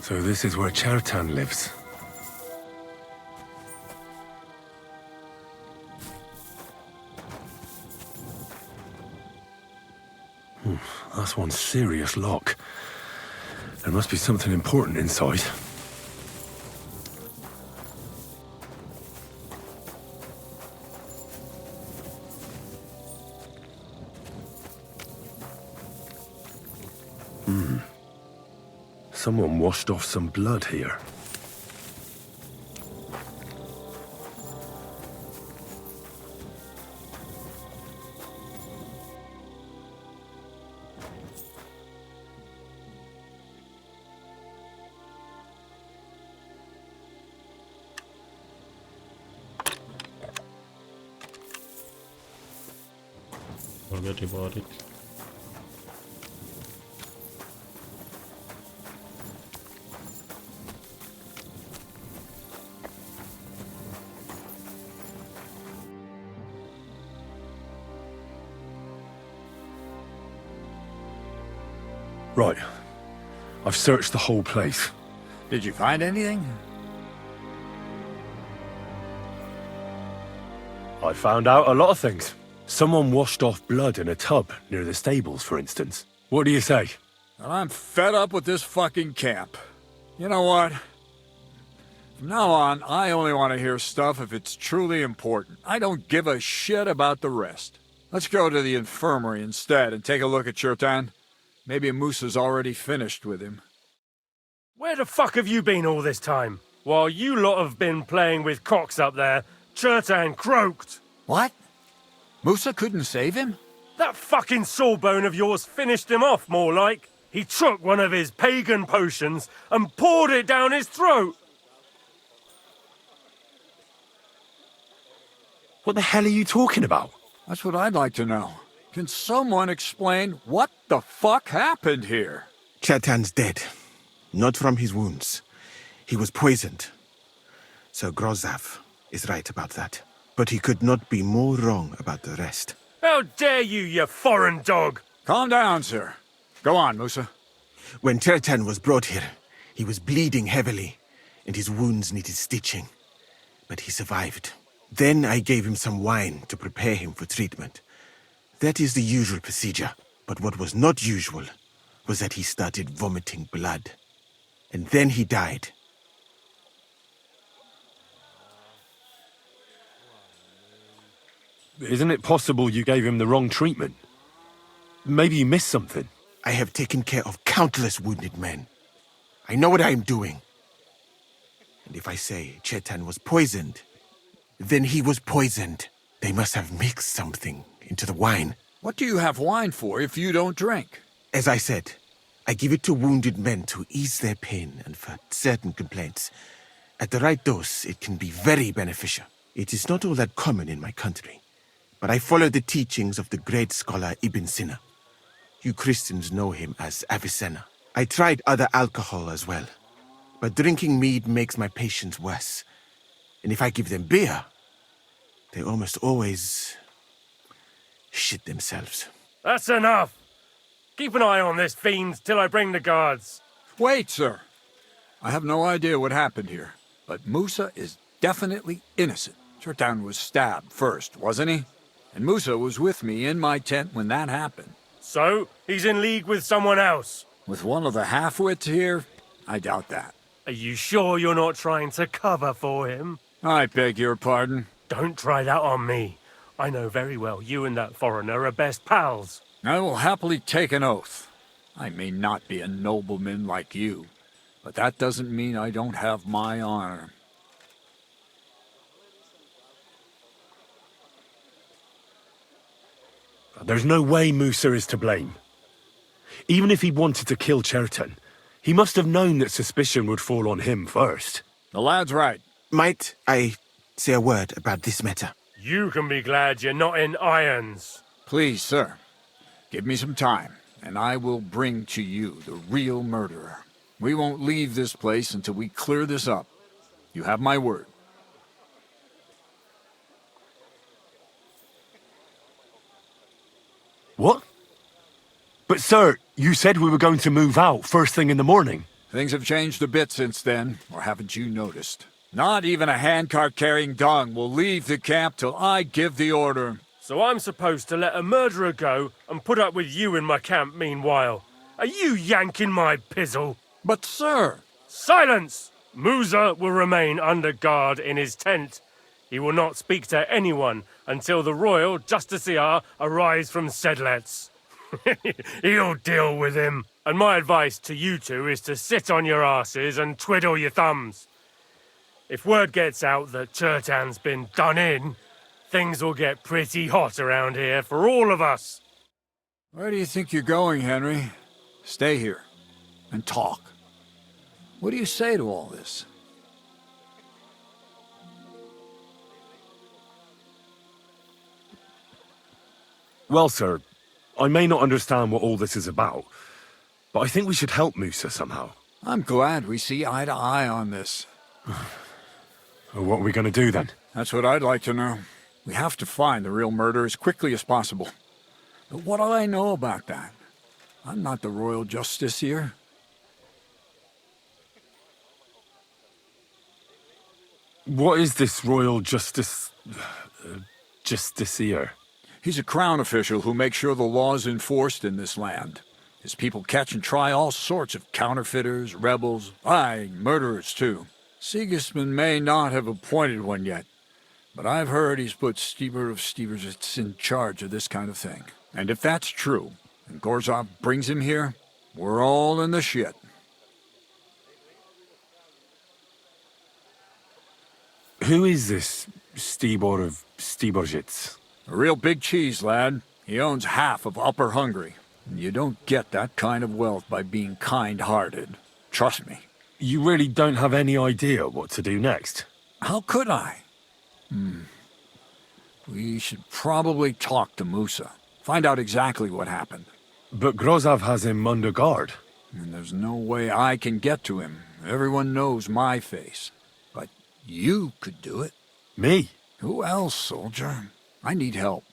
So this is where Chertan lives. That's one serious lock. There must be something important inside. Someone washed off some blood here. Forget about it. Right. I've searched the whole place. Did you find anything? I found out a lot of things. Someone washed off blood in a tub near the stables, for instance. What do you say? Well, I'm fed up with this fucking camp. You know what? From now on, I only want to hear stuff if it's truly important. I don't give a shit about the rest. Let's go to the infirmary instead and take a look at Chertan. Maybe Musa's already finished with him. Where the fuck have you been all this time? While you lot have been playing with cocks up there, Chertan croaked. What? Musa couldn't save him? That fucking sawbone of yours finished him off, more like. He took one of his pagan potions and poured it down his throat. What the hell are you talking about? That's what I'd like to know. Can someone explain what the fuck happened here? Chetan's dead. Not from his wounds. He was poisoned. Sir Grozav is right about that. But he could not be more wrong about the rest. How dare you, you foreign dog! Calm down, sir. Go on, Musa. When Chetan was brought here, he was bleeding heavily, and his wounds needed stitching. But he survived. Then I gave him some wine to prepare him for treatment. That is the usual procedure. But what was not usual was that he started vomiting blood. And then he died. Isn't it possible you gave him the wrong treatment? Maybe you missed something. I have taken care of countless wounded men. I know what I am doing. And if I say Chetan was poisoned, then he was poisoned. They must have mixed something into the wine. What do you have wine for if you don't drink? As I said, I give it to wounded men to ease their pain and for certain complaints. At the right dose, it can be very beneficial. It is not all that common in my country, but I follow the teachings of the great scholar Ibn Sina. You Christians know him as Avicenna. I tried other alcohol as well, but drinking mead makes my patients worse. And if I give them beer, they almost always shit themselves. That's enough! Keep an eye on this fiend till I bring the guards. Wait, sir. I have no idea what happened here, but Musa is definitely innocent. Chetan was stabbed first, wasn't he? And Musa was with me in my tent when that happened. So, he's in league with someone else? With one of the half-wits here? I doubt that. Are you sure you're not trying to cover for him? I beg your pardon. Don't try that on me. I know very well you and that foreigner are best pals. I will happily take an oath. I may not be a nobleman like you, but that doesn't mean I don't have my honor. There's no way Musa is to blame. Even if he wanted to kill Chetan, he must have known that suspicion would fall on him first. The lad's right. Might I say a word about this matter? You can be glad you're not in irons. Please, sir. Give me some time, and I will bring to you the real murderer. We won't leave this place until we clear this up. You have my word. What? But sir, you said we were going to move out first thing in the morning. Things have changed a bit since then, or haven't you noticed? Not even a handcart carrying dung will leave the camp till I give the order. So I'm supposed to let a murderer go and put up with you in my camp meanwhile. Are you yanking my pizzle? But sir... Silence! Musa will remain under guard in his tent. He will not speak to anyone until the royal justiciar arrives from Sedlets. He'll deal with him. And my advice to you two is to sit on your asses and twiddle your thumbs. If word gets out that Chetan's been done in, things will get pretty hot around here for all of us. Where do you think you're going, Henry? Stay here and talk. What do you say to all this? Well, sir, I may not understand what all this is about, but I think we should help Musa somehow. I'm glad we see eye to eye on this. Well, what are we going to do then? That's what I'd like to know. We have to find the real murderer as quickly as possible. But what do I know about that? I'm not the royal justiciar. What is this royal justiciar? He's a crown official who makes sure the law's enforced in this land. His people catch and try all sorts of counterfeiters, rebels, aye, murderers too. Sigismund may not have appointed one yet, but I've heard he's put Stieber of Stiebersitz in charge of this kind of thing. And if that's true, and Gorzov brings him here, we're all in the shit. Who is this Stibor of Stiebersitz? A real big cheese, lad. He owns half of Upper Hungary. And you don't get that kind of wealth by being kind-hearted. Trust me. You really don't have any idea what to do next? How could I? We should probably talk to Musa. Find out exactly what happened. But Grozov has him under guard. And there's no way I can get to him. Everyone knows my face. But you could do it. Me? Who else, soldier? I need help.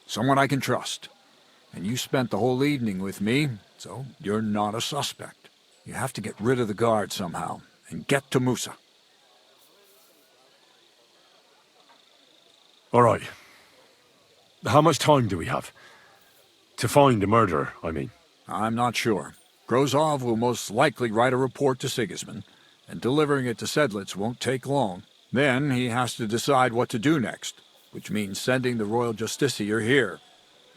Someone I can trust. And you spent the whole evening with me, so you're not a suspect. You have to get rid of the guard somehow, and get to Musa. All right. How much time do we have? To find the murderer, I mean. I'm not sure. Grozov will most likely write a report to Sigismund, and delivering it to Sedlitz won't take long. Then he has to decide what to do next, which means sending the Royal Justiciar here.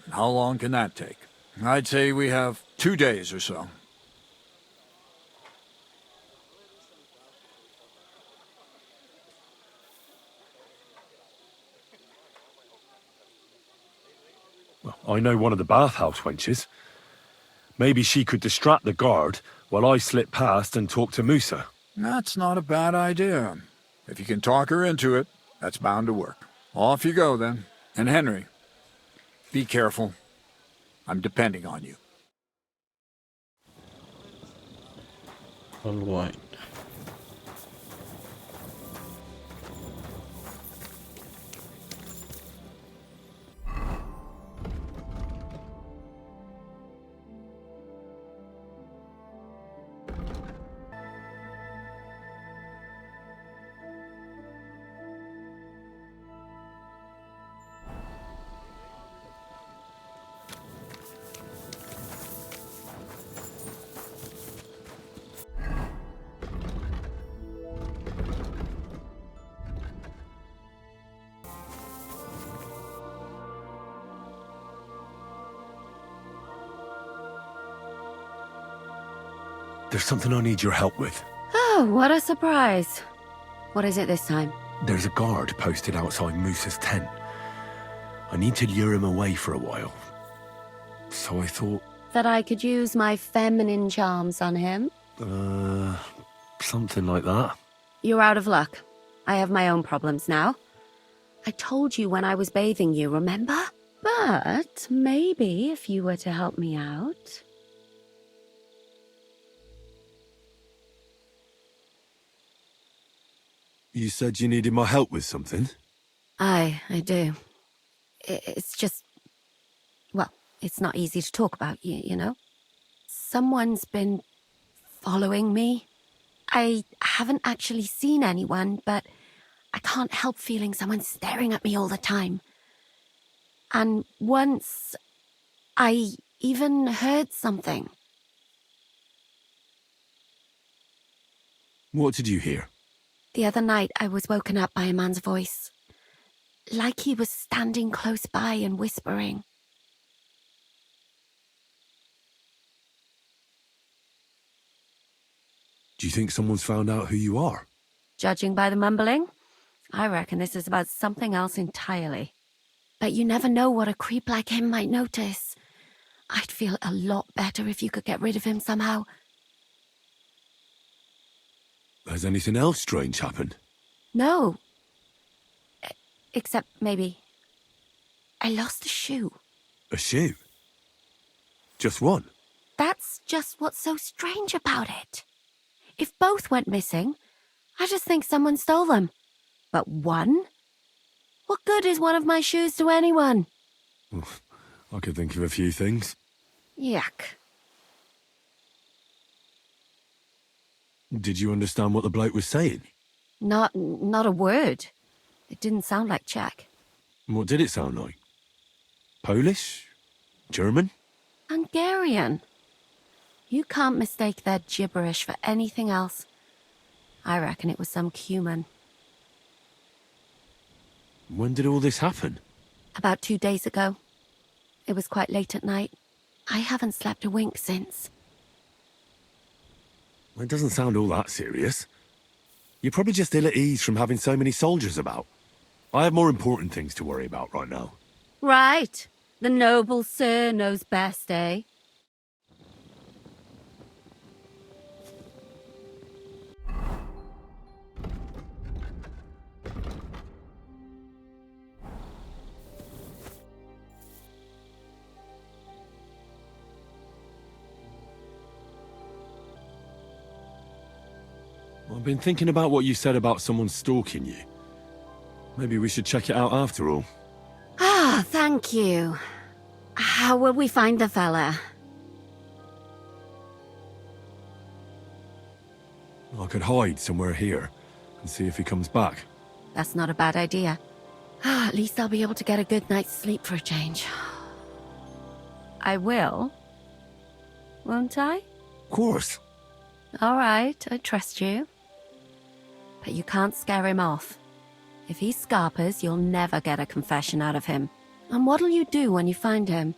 And how long can that take? I'd say we have 2 days or so. Well, I know one of the bathhouse wenches. Maybe she could distract the guard while I slip past and talk to Musa. That's not a bad idea. If you can talk her into it, that's bound to work. Off you go, then. And Henry, be careful. I'm depending on you. All right. There's something I need your help with. Oh, what a surprise. What is it this time? There's a guard posted outside Musa's tent. I need to lure him away for a while. So I thought... That I could use my feminine charms on him? Something like that. You're out of luck. I have my own problems now. I told you when I was bathing you, remember? But maybe if you were to help me out... You said you needed my help with something? I do. It's just... Well, it's not easy to talk about, you know? Someone's been following me. I haven't actually seen anyone, but I can't help feeling someone staring at me all the time. And once, I even heard something. What did you hear? The other night, I was woken up by a man's voice. Like he was standing close by and whispering. Do you think someone's found out who you are? Judging by the mumbling, I reckon this is about something else entirely. But you never know what a creep like him might notice. I'd feel a lot better if you could get rid of him somehow. Has anything else strange happened? No. Except maybe... I lost a shoe. A shoe? Just one? That's just what's so strange about it. If both went missing, I just think someone stole them. But one? What good is one of my shoes to anyone? I could think of a few things. Yuck. Did you understand what the bloke was saying? Not a word. It didn't sound like Czech. What did it sound like? Polish? German? Hungarian. You can't mistake their gibberish for anything else. I reckon it was some Cuman. When did all this happen? About 2 days ago. It was quite late at night. I haven't slept a wink since. It doesn't sound all that serious. You're probably just ill at ease from having so many soldiers about. I have more important things to worry about right now. Right. The noble sir knows best, eh? I've been thinking about what you said about someone stalking you. Maybe we should check it out after all. Ah, thank you. How will we find the fella? I could hide somewhere here and see if he comes back. That's not a bad idea. At least I'll be able to get a good night's sleep for a change. I will. Won't I? Of course. All right, I trust you. But you can't scare him off. If he scarpers, you'll never get a confession out of him. And what'll you do when you find him?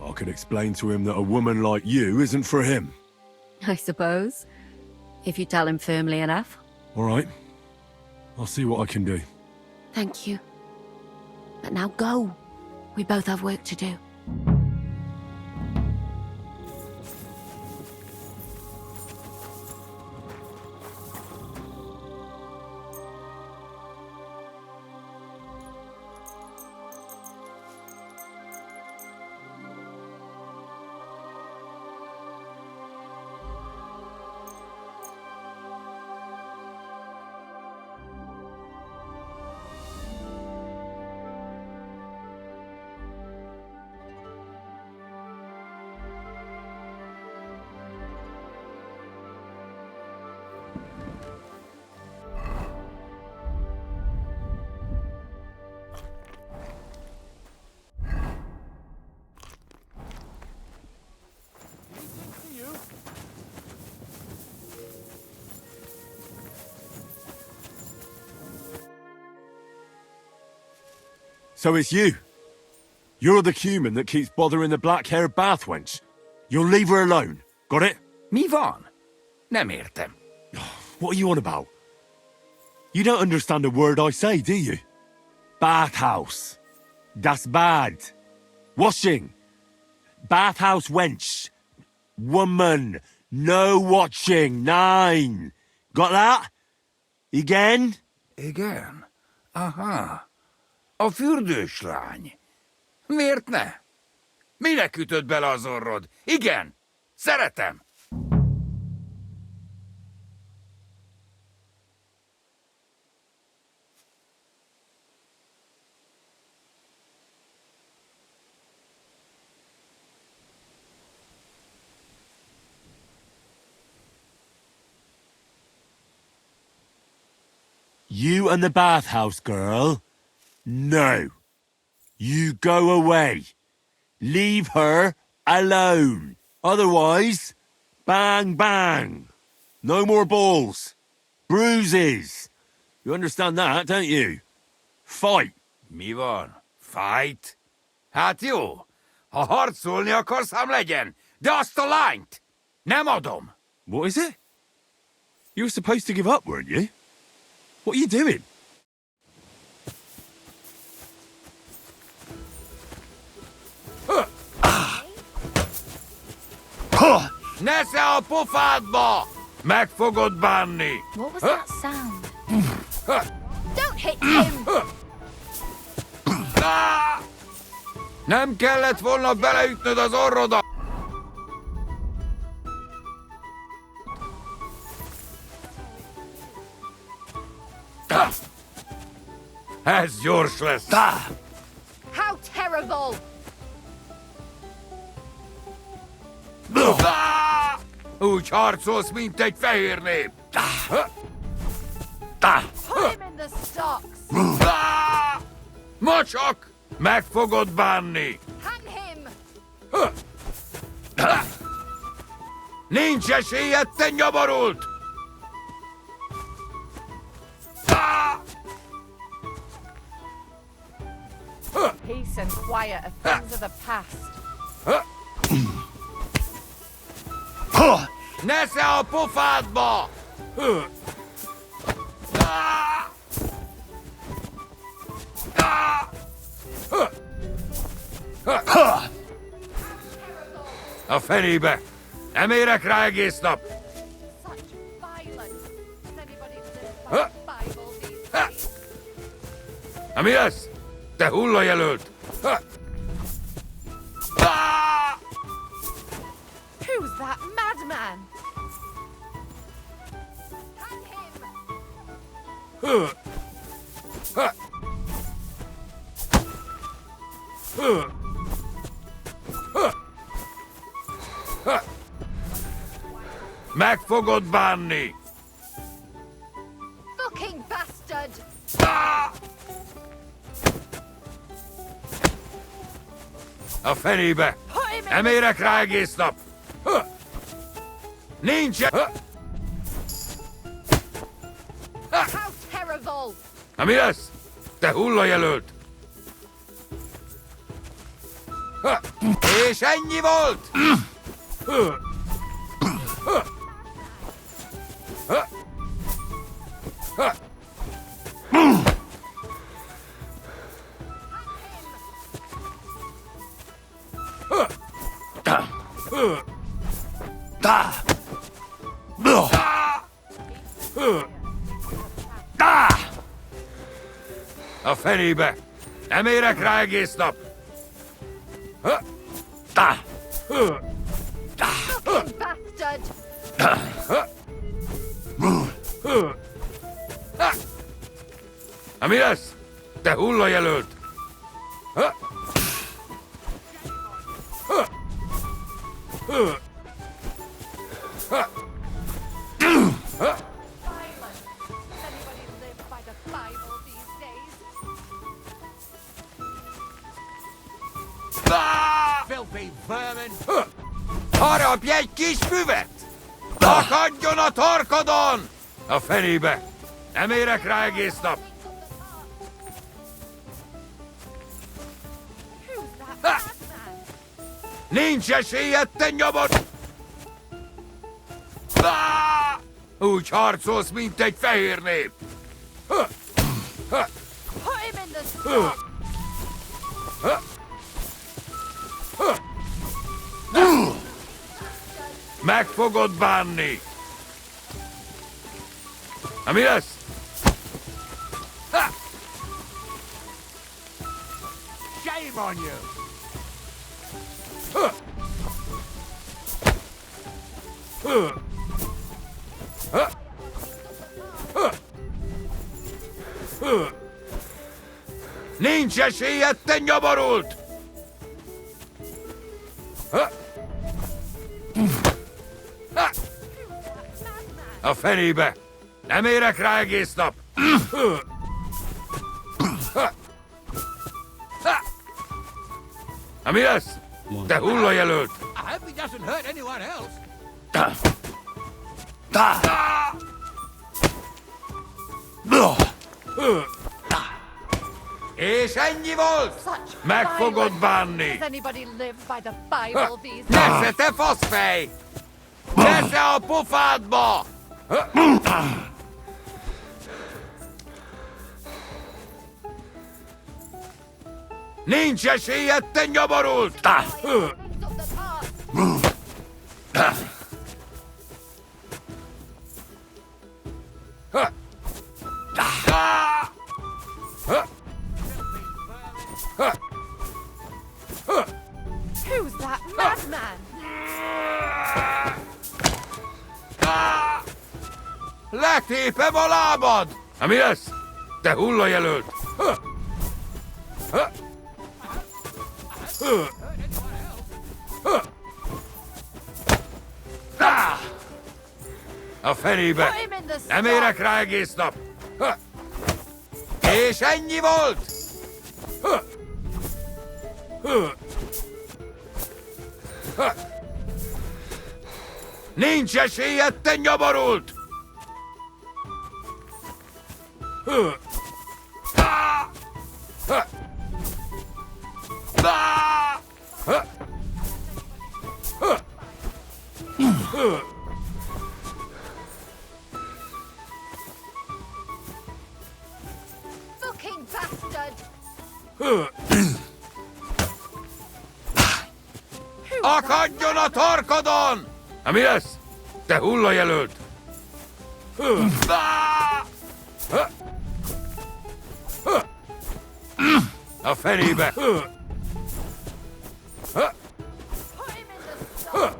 I could explain to him that a woman like you isn't for him. I suppose. If you tell him firmly enough. All right. I'll see what I can do. Thank you. But now go. We both have work to do. So it's you. You're the human that keeps bothering the black-haired bath wench. You'll leave her alone. Got it? Mi van? Nem értem. What are you on about? You don't understand a word I say, do you? Bathhouse. Das bad. Washing. Bathhouse wench. Woman. No watching. 9. Got that? Again? Igen? Aha. A fürdős lány. Miért ne? Minek ütöd bele az orrod? Igen, szeretem. You and the bathhouse girl? No. You go away. Leave her alone. Otherwise, bang, bang. No more balls. Bruises. You understand that, don't you? Fight. Mi van? Fight? Hát jó. Ha harcolni akarsz, ám legyen. De azt a lányt nem adom. What is it? You were supposed to give up, weren't you? What are you doing? Nesze a pofádba! Meg fogod bánni! What was that sound? Don't hit him! Nem kellett volna beleütnöd az orrodat! Ez gyors lesz! How terrible! Úgy harcolsz, mint egy fehér nép! Put him in the stocks! Macsak! Meg fogod bánni! Hang him! Nincs esélyed, te nyabarult! Peace and quiet are things of the past. Nesze a pofádba! A fenébe! Nem érek rá egész nap! Such violence! Does anybody live by the Bible these days? Na mi lesz? Te hullajelölt! Who's that madman? Hang him! Meg fogod bánni! Fucking bastard! A fenébe! Nem érek rá egész nap! Nincs! How terrible! Na mi lesz? Te hullajelölt! És ennyi volt! A fenébe! Nem érek rá egész nap! Fucking bastard! Na mi lesz? Te hullajelölt! Filthy vermin! Harapj egy kis füvet! Akadjon a torkodon! A fenébe! Nem érek rá egész nap! Nincs esélyed, te nyomod! Úgy harcolsz, mint egy fehér nép! Put him in the stop! Meg fogod bánni! Na mi lesz? Shame on you! Nincs esélyed, te nyoborult! A fenébe! Nem érek rá egész nap! Na mi lesz? Te hullajelölt! I hope he doesn't hurt anyone else. És ennyi volt! Such Meg fogod violence. bánni! Does anybody live by the Bible these days? Nesze, te faszfej! Nesze a pofádba! Nincs esélyed, te nyoborult! Who's that madman? Letépem a lábad! Na mi lesz? Te hullajelölt! A fenébe! Put him in the Nem stop! érek rá egész nap! És ennyi volt! Nincs esélyed, te nyoborult! Fucking bastard! Akadjon a torkodon! Na mi lesz? Te hullajelölt! A fenébe! Put him in the stop!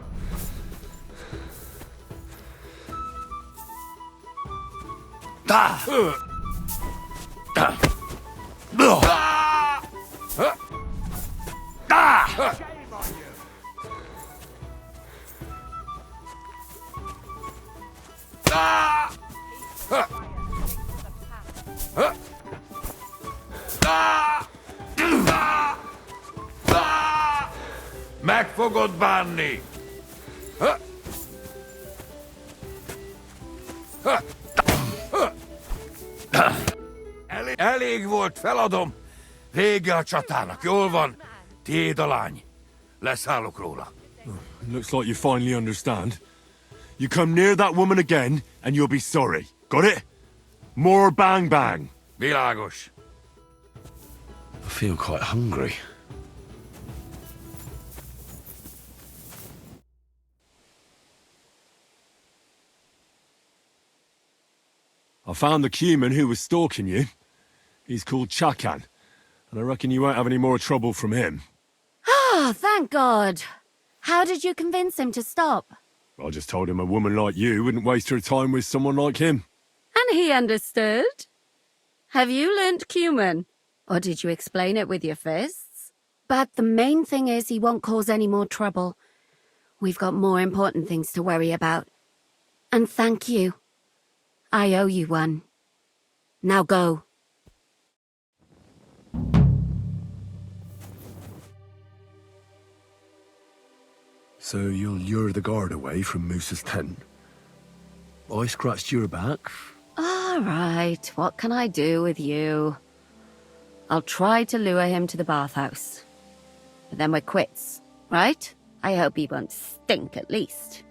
Megfogod bánni! Elég volt, feladom. Vége a csatának, jól van? Tiéd a lány. Leszállok róla. Looks like you finally understand. You come near that woman again, and you'll be sorry. Got it? More bang bang. Világos. I feel quite hungry. I found the Cuman who was stalking you. He's called Chakan, and I reckon you won't have any more trouble from him. Ah, thank God. How did you convince him to stop? I just told him a woman like you wouldn't waste her time with someone like him. And he understood? Have you learnt Cuman? Or did you explain it with your fists? But the main thing is he won't cause any more trouble. We've got more important things to worry about. And thank you. I owe you one. Now go. So you'll lure the guard away from Moose's tent? I scratched your back? All right, what can I do with you? I'll try to lure him to the bathhouse. But then we're quits, right? I hope he won't stink at least.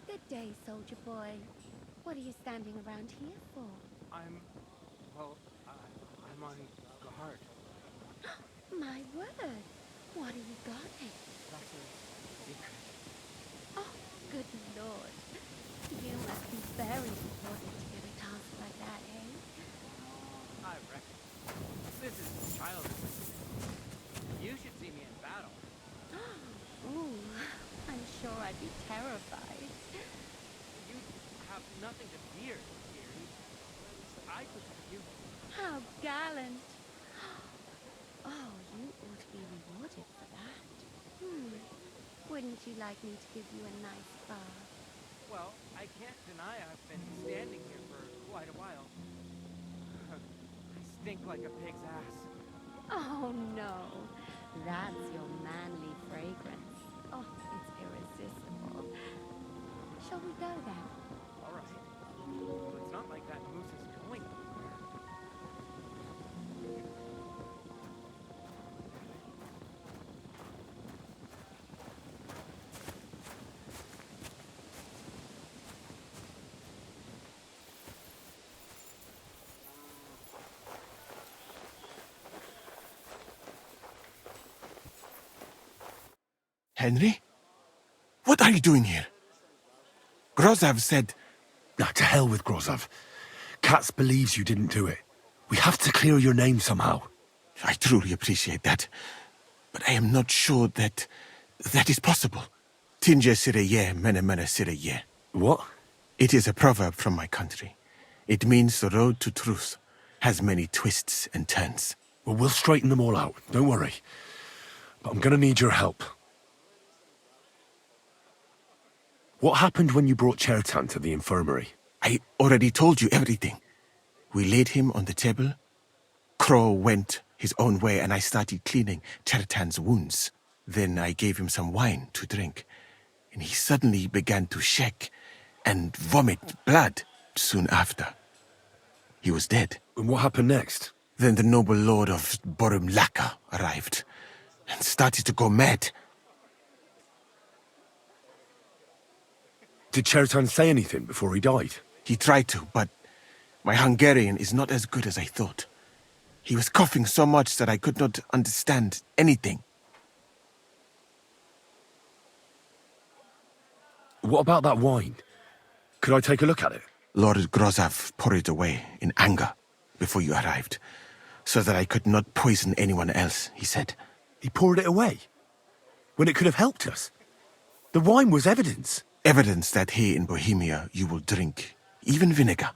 Good day, soldier boy. What are you standing around here for? I'm on guard. My word! What are you guarding? That's a secret. Oh, good lord. You must be very important to get a task like that, eh? I reckon. This is childish. You should see me in battle. Ooh, I'm sure I'd be terrified. You have nothing to fear, dearie. I protect you. How gallant. Oh, you ought to be rewarded for that. Wouldn't you like me to give you a nice bath? Well, I can't deny I've been standing here for quite a while. I stink like a pig's ass. Oh, no. That's your manly fragrance. Oh, it's irresistible. Shall we go then? All right. Well, it's not like that moose is going anywhere. Henry? What are you doing here? Grozov said... Nah, to hell with Grozov. Katz believes you didn't do it. We have to clear your name somehow. I truly appreciate that. But I am not sure that is possible. Tinge sireye, mene mene sireye. What? It is a proverb from my country. It means the road to truth has many twists and turns. Well, we'll straighten them all out. Don't worry. But I'm gonna need your help. What happened when you brought Chertan to the infirmary? I already told you everything. We laid him on the table. Crow went his own way and I started cleaning Chertan's wounds. Then I gave him some wine to drink. And he suddenly began to shake and vomit blood soon after. He was dead. And what happened next? Then the noble lord of Borumlaka arrived. and started to go mad. Did Chertan say anything before he died? He tried to, but my Hungarian is not as good as I thought. He was coughing so much that I could not understand anything. What about that wine? Could I take a look at it? Lord Grozov poured it away in anger before you arrived, so that I could not poison anyone else, he said. He poured it away? When it could have helped us? The wine was evidence. Evidence that here in Bohemia you will drink, even vinegar.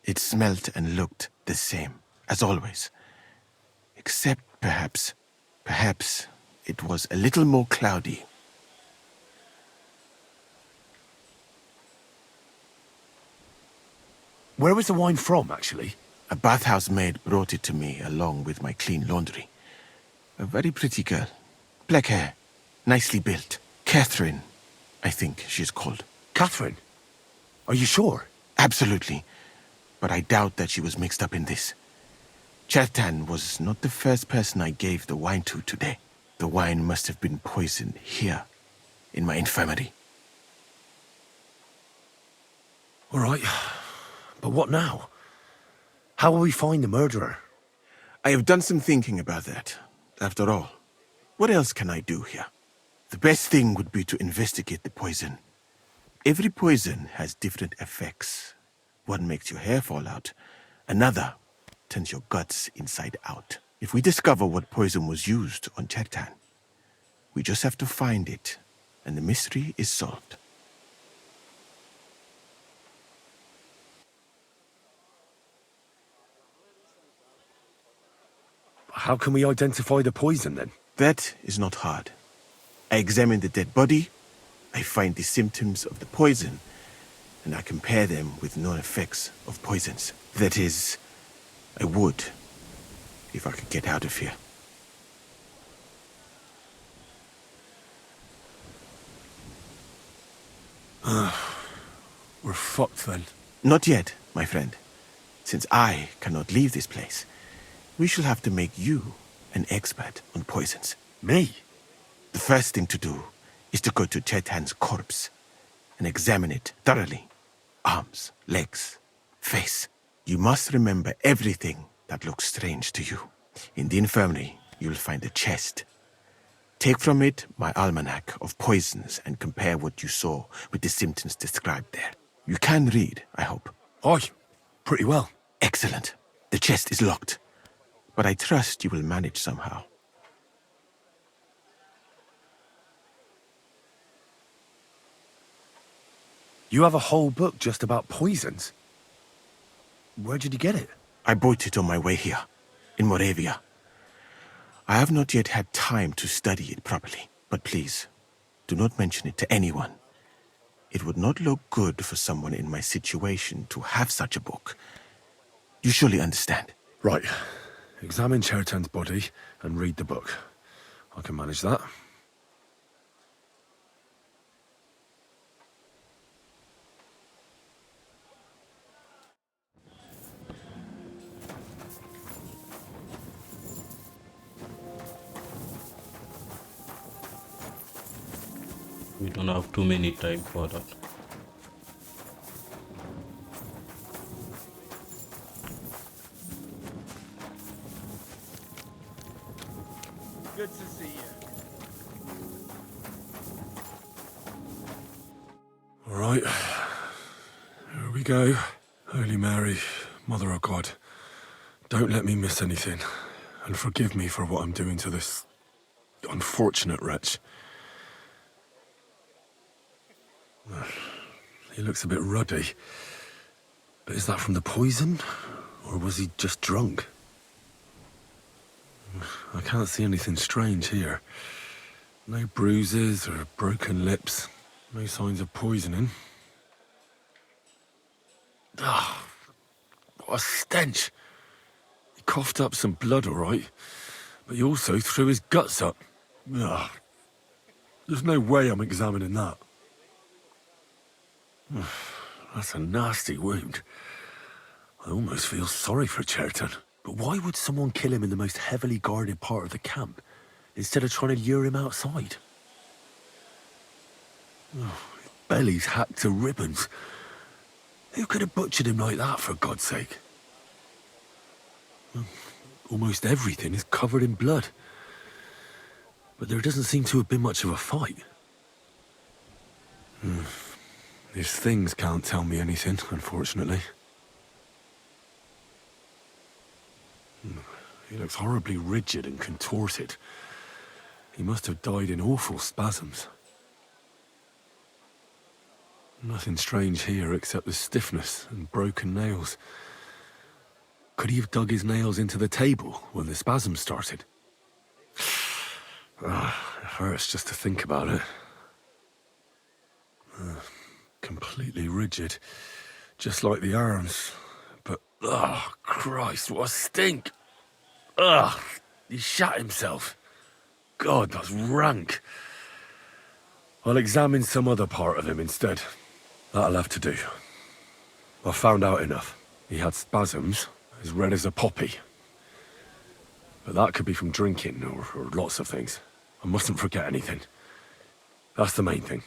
It smelt and looked the same, as always. Except perhaps it was a little more cloudy. Where was the wine from, actually? A bathhouse maid brought it to me along with my clean laundry. A very pretty girl. Black hair, nicely built. Catherine, I think she's called. Catherine? Are you sure? Absolutely. But I doubt that she was mixed up in this. Chertan was not the first person I gave the wine to today. The wine must have been poisoned here, in my infirmary. All right. But what now? How will we find the murderer? I have done some thinking about that. After all, what else can I do here? The best thing would be to investigate the poison. Every poison has different effects. One makes your hair fall out. Another turns your guts inside out. If we discover what poison was used on Chertan, we just have to find it, and the mystery is solved. How can we identify the poison, then? That is not hard. I examine the dead body, I find the symptoms of the poison, and I compare them with known effects of poisons. That is, I would, if I could get out of here. We're fucked, then. Not yet, my friend. Since I cannot leave this place, we shall have to make you an expert on poisons. Me? The first thing to do is to go to Chertan's corpse and examine it thoroughly. Arms, legs, face. You must remember everything that looks strange to you. In the infirmary, you'll find a chest. Take from it my almanac of poisons and compare what you saw with the symptoms described there. You can read, I hope. Aye, pretty well. Excellent. The chest is locked, but I trust you will manage somehow. You have a whole book just about poisons? Where did you get it? I bought it on my way here, in Moravia. I have not yet had time to study it properly, but please, do not mention it to anyone. It would not look good for someone in my situation to have such a book. You surely understand. Right. Examine Chertan's body and read the book. I can manage that. We don't have too many time for that. Good to see you. All right. Here we go. Holy Mary, Mother of God, don't let me miss anything, and forgive me for what I'm doing to this unfortunate wretch. He looks a bit ruddy. But is that from the poison? Or was he just drunk? I can't see anything strange here. No bruises or broken lips. No signs of poisoning. Ah, what a stench. He coughed up some blood, all right. But he also threw his guts up. Ugh. There's no way I'm examining that. That's a nasty wound. I almost feel sorry for Chertan. But why would someone kill him in the most heavily guarded part of the camp? instead of trying to lure him outside. Oh, his belly's hacked to ribbons. Who could have butchered him like that, for God's sake? Almost everything is covered in blood. But there doesn't seem to have been much of a fight. These things can't tell me anything, unfortunately. He looks horribly rigid and contorted. He must have died in awful spasms. Nothing strange here except the stiffness and broken nails. Could he have dug his nails into the table when the spasms started? It hurts just to think about it. Completely rigid, just like the arms. But, Christ, what a stink! He shat himself. God, that's rank. I'll examine some other part of him instead. That'll have to do. I found out enough. He had spasms, as red as a poppy. But that could be from drinking, or lots of things. I mustn't forget anything. That's the main thing.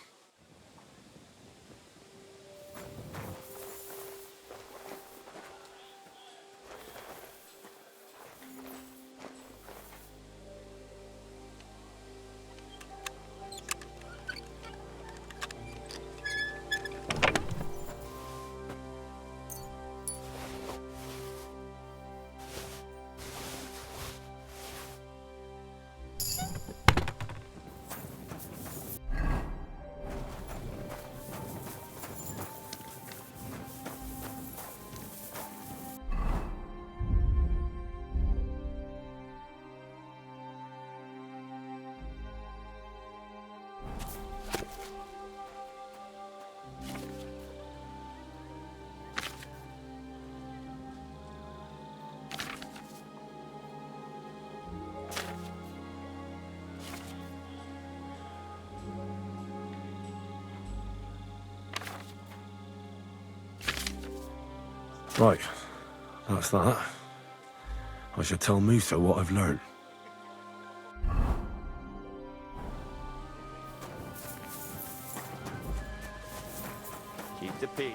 Right, that's that. I should tell Musa what I've learned. Keep the peace.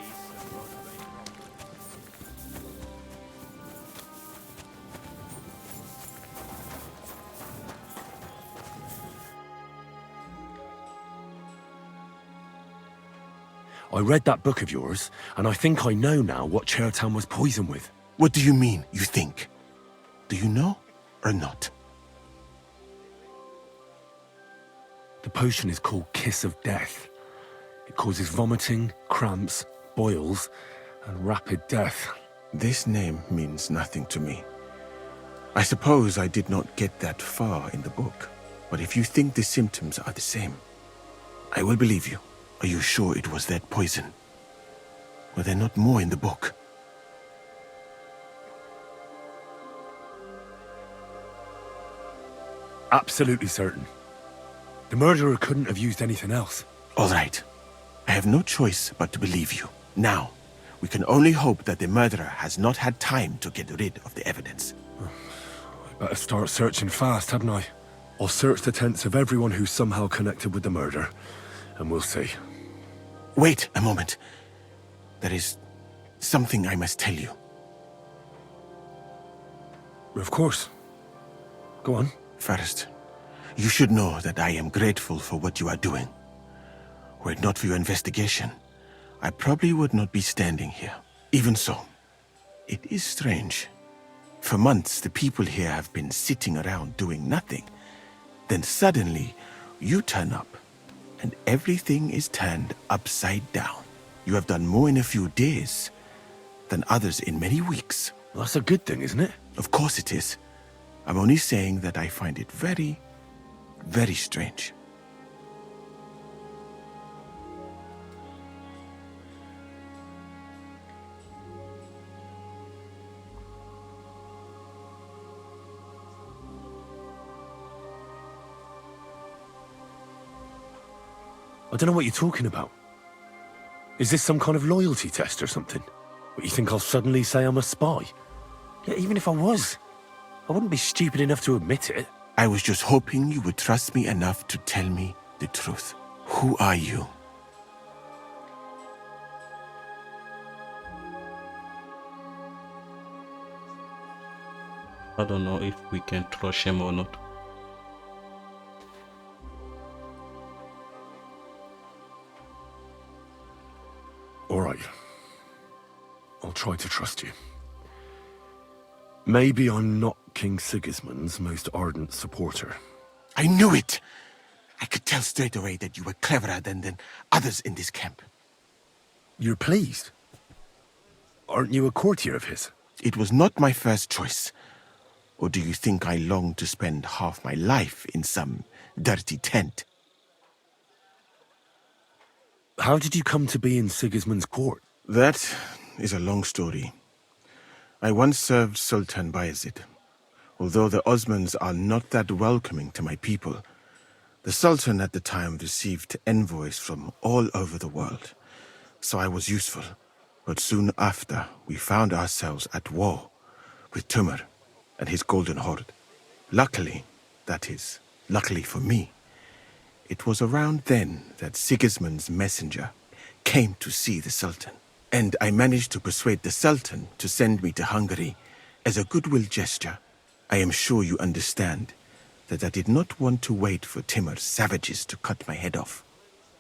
I read that book of yours, and I think I know now what Chertown was poisoned with. What do you mean, you think? Do you know, or not? The potion is called Kiss of Death. It causes vomiting, cramps, boils, and rapid death. This name means nothing to me. I suppose I did not get that far in the book, but if you think the symptoms are the same, I will believe you. Are you sure it was that poison? Were there not more in the book? Absolutely certain. The murderer couldn't have used anything else. All right. I have no choice but to believe you. Now, we can only hope that the murderer has not had time to get rid of the evidence. I better start searching fast, hadn't I? I'll search the tents of everyone who's somehow connected with the murder, and we'll see. Wait a moment. There is something I must tell you. Of course. Go on. First, you should know that I am grateful for what you are doing. Were it not for your investigation, I probably would not be standing here. Even so, it is strange. For months, the people here have been sitting around doing nothing. Then suddenly, you turn up, and everything is turned upside down. You have done more in a few days than others in many weeks. Well, that's a good thing, isn't it? Of course it is. I'm only saying that I find it very, very strange. I don't know what you're talking about. Is this some kind of loyalty test or something? What, you think I'll suddenly say I'm a spy? Yeah, even if I was, I wouldn't be stupid enough to admit it. I was just hoping you would trust me enough to tell me the truth. Who are you? I don't know if we can trust him or not. All right. I'll try to trust you. Maybe I'm not King Sigismund's most ardent supporter. I knew it! I could tell straight away that you were cleverer than others in this camp. You're pleased? Aren't you a courtier of his? It was not my first choice. Or do you think I long to spend half my life in some dirty tent? How did you come to be in Sigismund's court? That is a long story. I once served Sultan Bayezid. Although the Osmans are not that welcoming to my people, the Sultan at the time received envoys from all over the world, so I was useful. But soon after, we found ourselves at war with Timur and his Golden Horde. Luckily, that is, luckily for me, it was around then that Sigismund's messenger came to see the Sultan, and I managed to persuade the Sultan to send me to Hungary as a goodwill gesture. I am sure you understand that I did not want to wait for Timur's savages to cut my head off.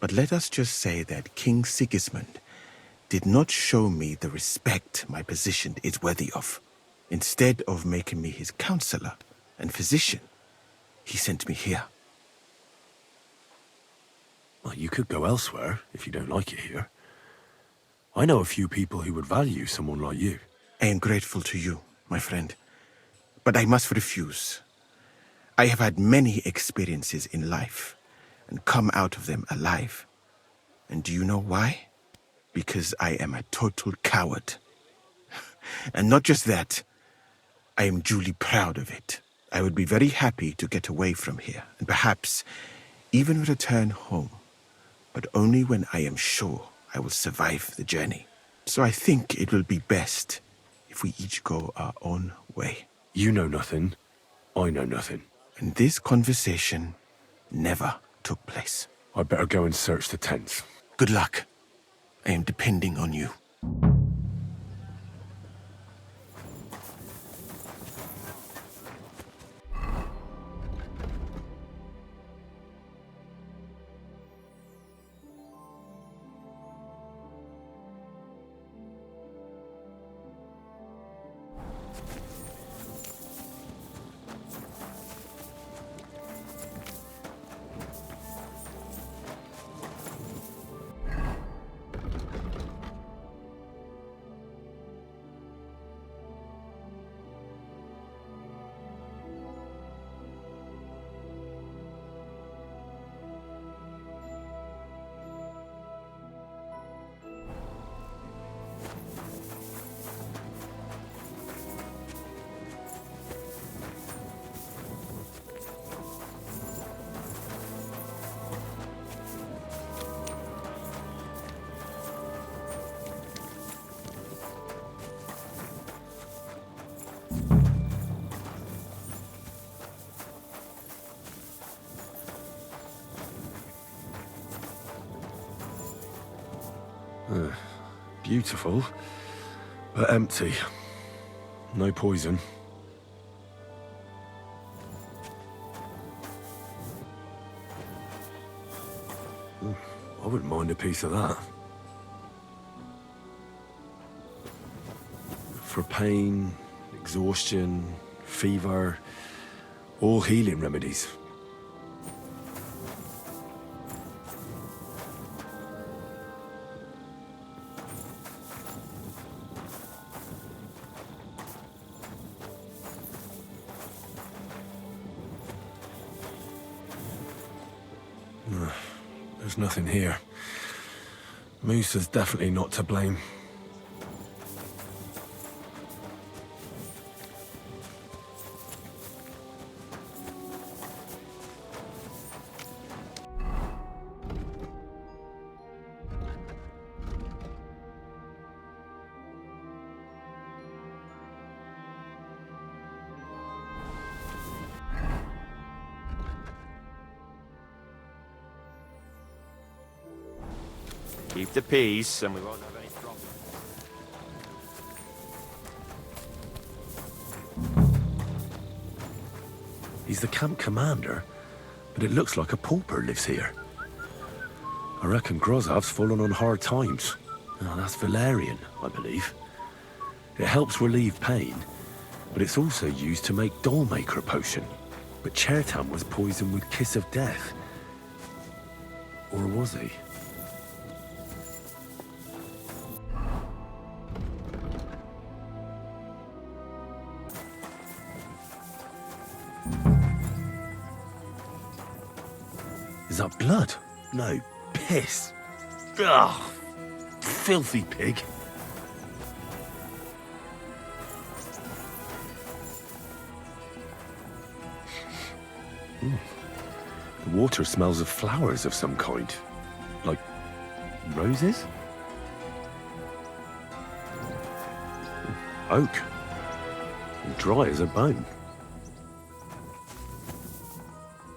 But let us just say that King Sigismund did not show me the respect my position is worthy of. Instead of making me his counselor and physician, he sent me here. Well, you could go elsewhere if you don't like it here. I know a few people who would value someone like you. I am grateful to you, my friend. But I must refuse. I have had many experiences in life and come out of them alive. And do you know why? Because I am a total coward. And not just that, I am duly proud of it. I would be very happy to get away from here and perhaps even return home, but only when I am sure I will survive the journey. So I think it will be best if we each go our own way. You know nothing. I know nothing. And this conversation never took place. I'd better go and search the tents. Good luck. I am depending on you. Beautiful, but empty. No poison. I wouldn't mind a piece of that. For pain, exhaustion, fever, all healing remedies. There's nothing here. Moose is definitely not to blame. Keep the peace, and we won't have any trouble. He's the camp commander, but it looks like a pauper lives here. I reckon Grozov's fallen on hard times. Oh, that's valerian, I believe. It helps relieve pain, but it's also used to make Dollmaker potion. But Chertan was poisoned with Kiss of Death. Or was he? Is that blood? No, piss. Ugh, filthy pig. The water smells of flowers of some kind. Like roses? Oak. And dry as a bone.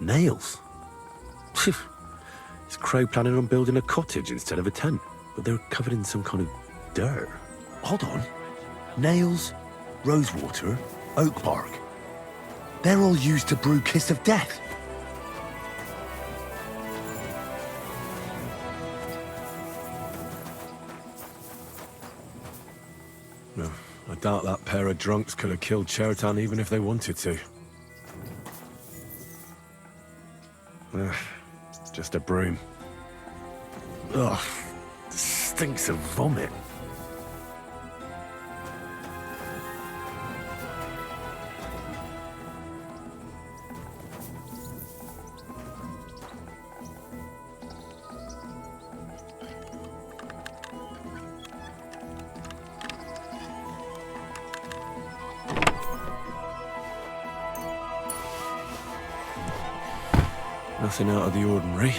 Nails. Is Crow planning on building a cottage instead of a tent? But they're covered in some kind of dirt. Hold on. Nails, rosewater, oak bark. They're all used to brew Kiss of Death. No, I doubt that pair of drunks could have killed Chertan even if they wanted to. Just a broom. Ugh, stinks of vomit. Nothing out of the ordinary.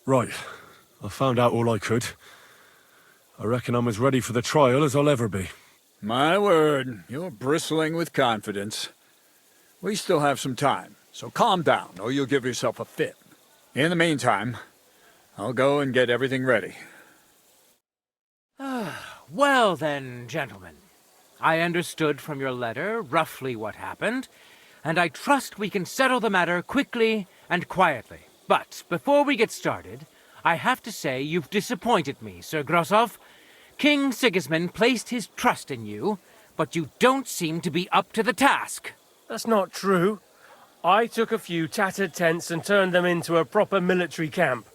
Right. I found out all I could. I reckon I'm as ready for the trial as I'll ever be. My word, you're bristling with confidence. We still have some time, so calm down, or you'll give yourself a fit. In the meantime, I'll go and get everything ready. Well then, gentlemen. I understood from your letter roughly what happened, and I trust we can settle the matter quickly and quietly. But before we get started, I have to say you've disappointed me, Sir Grozov. King Sigismund placed his trust in you, but you don't seem to be up to the task. That's not true. I took a few tattered tents and turned them into a proper military camp.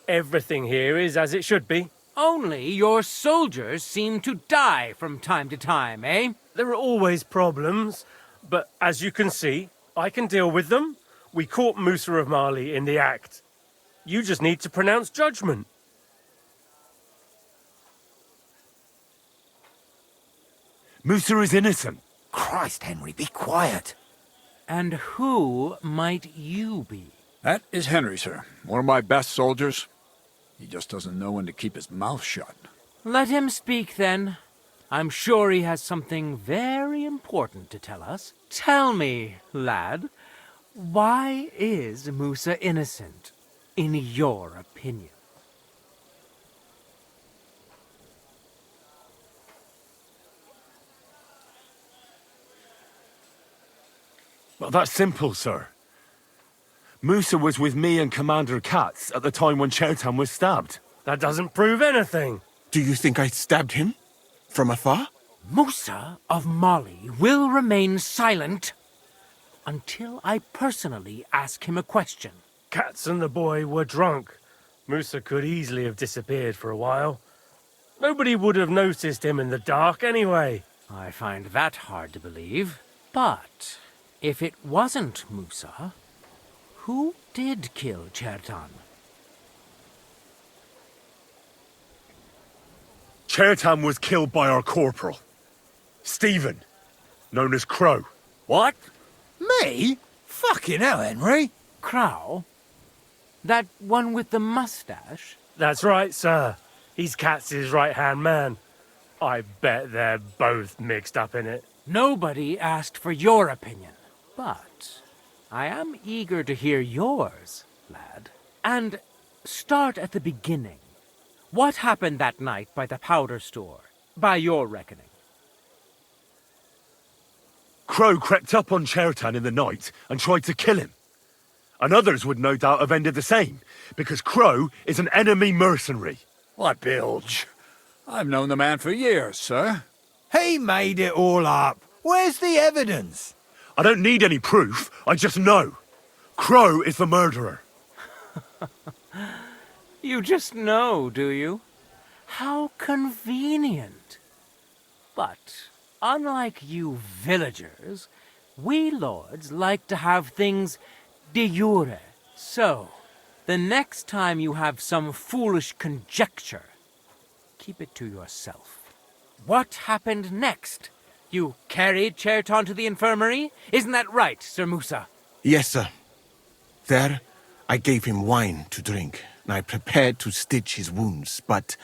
Everything here is as it should be. Only your soldiers seem to die from time to time, eh? There are always problems, but as you can see, I can deal with them. We caught Musa of Mali in the act. You just need to pronounce judgment. Musa is innocent. Christ, Henry, be quiet. And who might you be? That is Henry, sir. One of my best soldiers. He just doesn't know when to keep his mouth shut. Let him speak, then. I'm sure he has something very important to tell us. Tell me, lad, why is Musa innocent, in your opinion? Well, that's simple, sir. Musa was with me and Commander Katz at the time when Chertan was stabbed. That doesn't prove anything. Do you think I stabbed him? From afar? Musa of Mali will remain silent until I personally ask him a question. Katz and the boy were drunk. Musa could easily have disappeared for a while. Nobody would have noticed him in the dark anyway. I find that hard to believe. But if it wasn't Musa, who did kill Chertan? Chertan was killed by our corporal, Stephen, known as Crow. What? Me? Fucking hell, Henry. Crow? That one with the mustache? That's right, sir. He's Katz's right-hand man. I bet they're both mixed up in it. Nobody asked for your opinion, but I am eager to hear yours, lad. And start at the beginning. What happened that night by the powder store, by your reckoning? Crow crept up on Chertan in the night and tried to kill him. And others would no doubt have ended the same, because Crow is an enemy mercenary. What bilge? I've known the man for years, sir. He made it all up. Where's the evidence? I don't need any proof, I just know. Crow is the murderer. You just know, do you? How convenient. But unlike you villagers, we lords like to have things de jure. So, the next time you have some foolish conjecture, keep it to yourself. What happened next? You carried Chertan to the infirmary? Isn't that right, Sir Musa? Yes, sir. There, I gave him wine to drink, and I prepared to stitch his wounds, but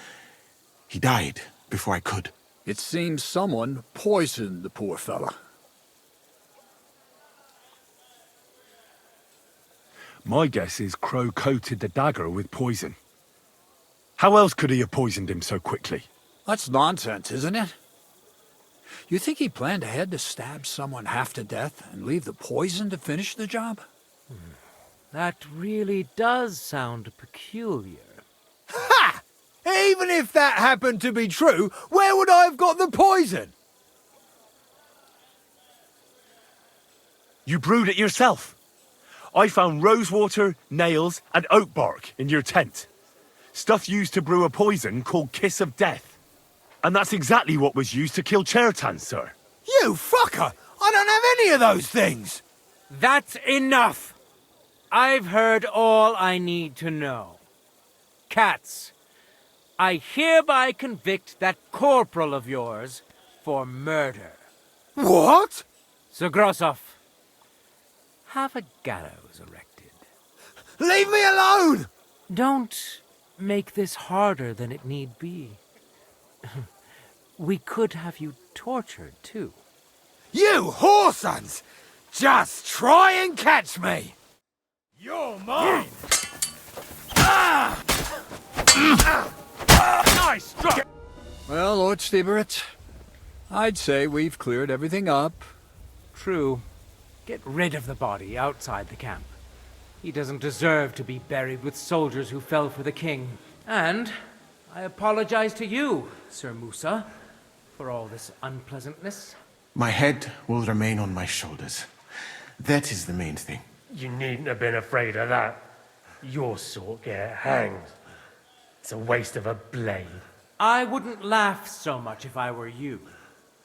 he died before I could. It seems someone poisoned the poor fella. My guess is Crow coated the dagger with poison. How else could he have poisoned him so quickly? That's nonsense, isn't it? You think he planned ahead to stab someone half to death and leave the poison to finish the job? That really does sound peculiar. Ha! Even if that happened to be true, where would I have got the poison? You brewed it yourself. I found rosewater, nails, and oak bark in your tent. Stuff used to brew a poison called Kiss of Death. And that's exactly what was used to kill Chertan, sir. You fucker! I don't have any of those things! That's enough! I've heard all I need to know. Katz, I hereby convict that corporal of yours for murder. What? Sir Grossoff, have a gallows erected. Leave me alone! Don't make this harder than it need be. We could have you tortured, too. You whoresons! Just try and catch me! You're mine! Nice drop! Well, Lord Stieberitz, I'd say we've cleared everything up. True. Get rid of the body outside the camp. He doesn't deserve to be buried with soldiers who fell for the king. And I apologize to you, Sir Musa, for all this unpleasantness. My head will remain on my shoulders. That is the main thing. You needn't have been afraid of that. Your sort get hanged. It's a waste of a blade. I wouldn't laugh so much if I were you.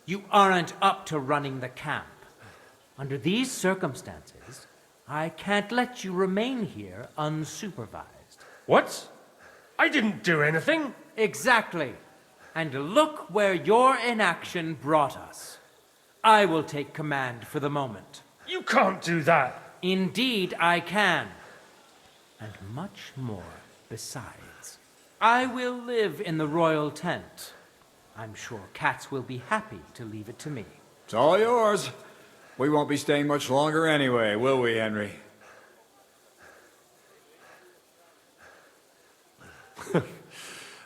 You aren't up to running the camp. Under these circumstances, I can't let you remain here unsupervised. What? I didn't do anything. Exactly. And look where your inaction brought us. I will take command for the moment. You can't do that. Indeed, I can. And much more besides. I will live in the royal tent. I'm sure Katz will be happy to leave it to me. It's all yours. We won't be staying much longer anyway, will we, Henry?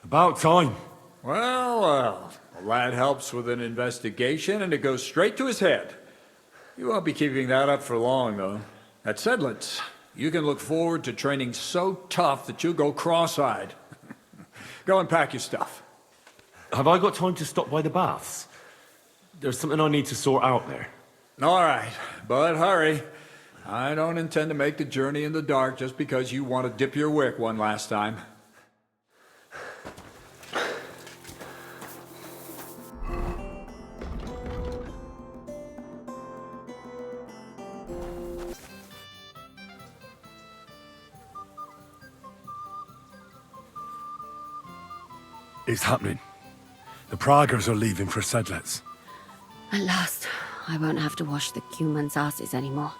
About time. Well, a lad helps with an investigation and it goes straight to his head. You won't be keeping that up for long, though. At Sedlitz, you can look forward to training so tough that you'll go cross-eyed. Go and pack your stuff. Have I got time to stop by the baths? There's something I need to sort out there. All right, but hurry. I don't intend to make the journey in the dark just because you want to dip your wick one last time. It's happening. The Praggers are leaving for Sedlets. At last, I won't have to wash the Cumans' asses anymore.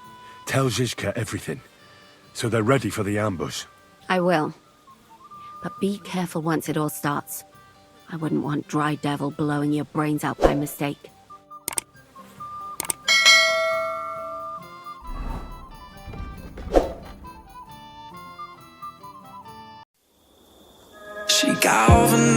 Tell Zizka everything, so they're ready for the ambush. I will. But be careful once it all starts. I wouldn't want Dry Devil blowing your brains out by mistake. She galvanized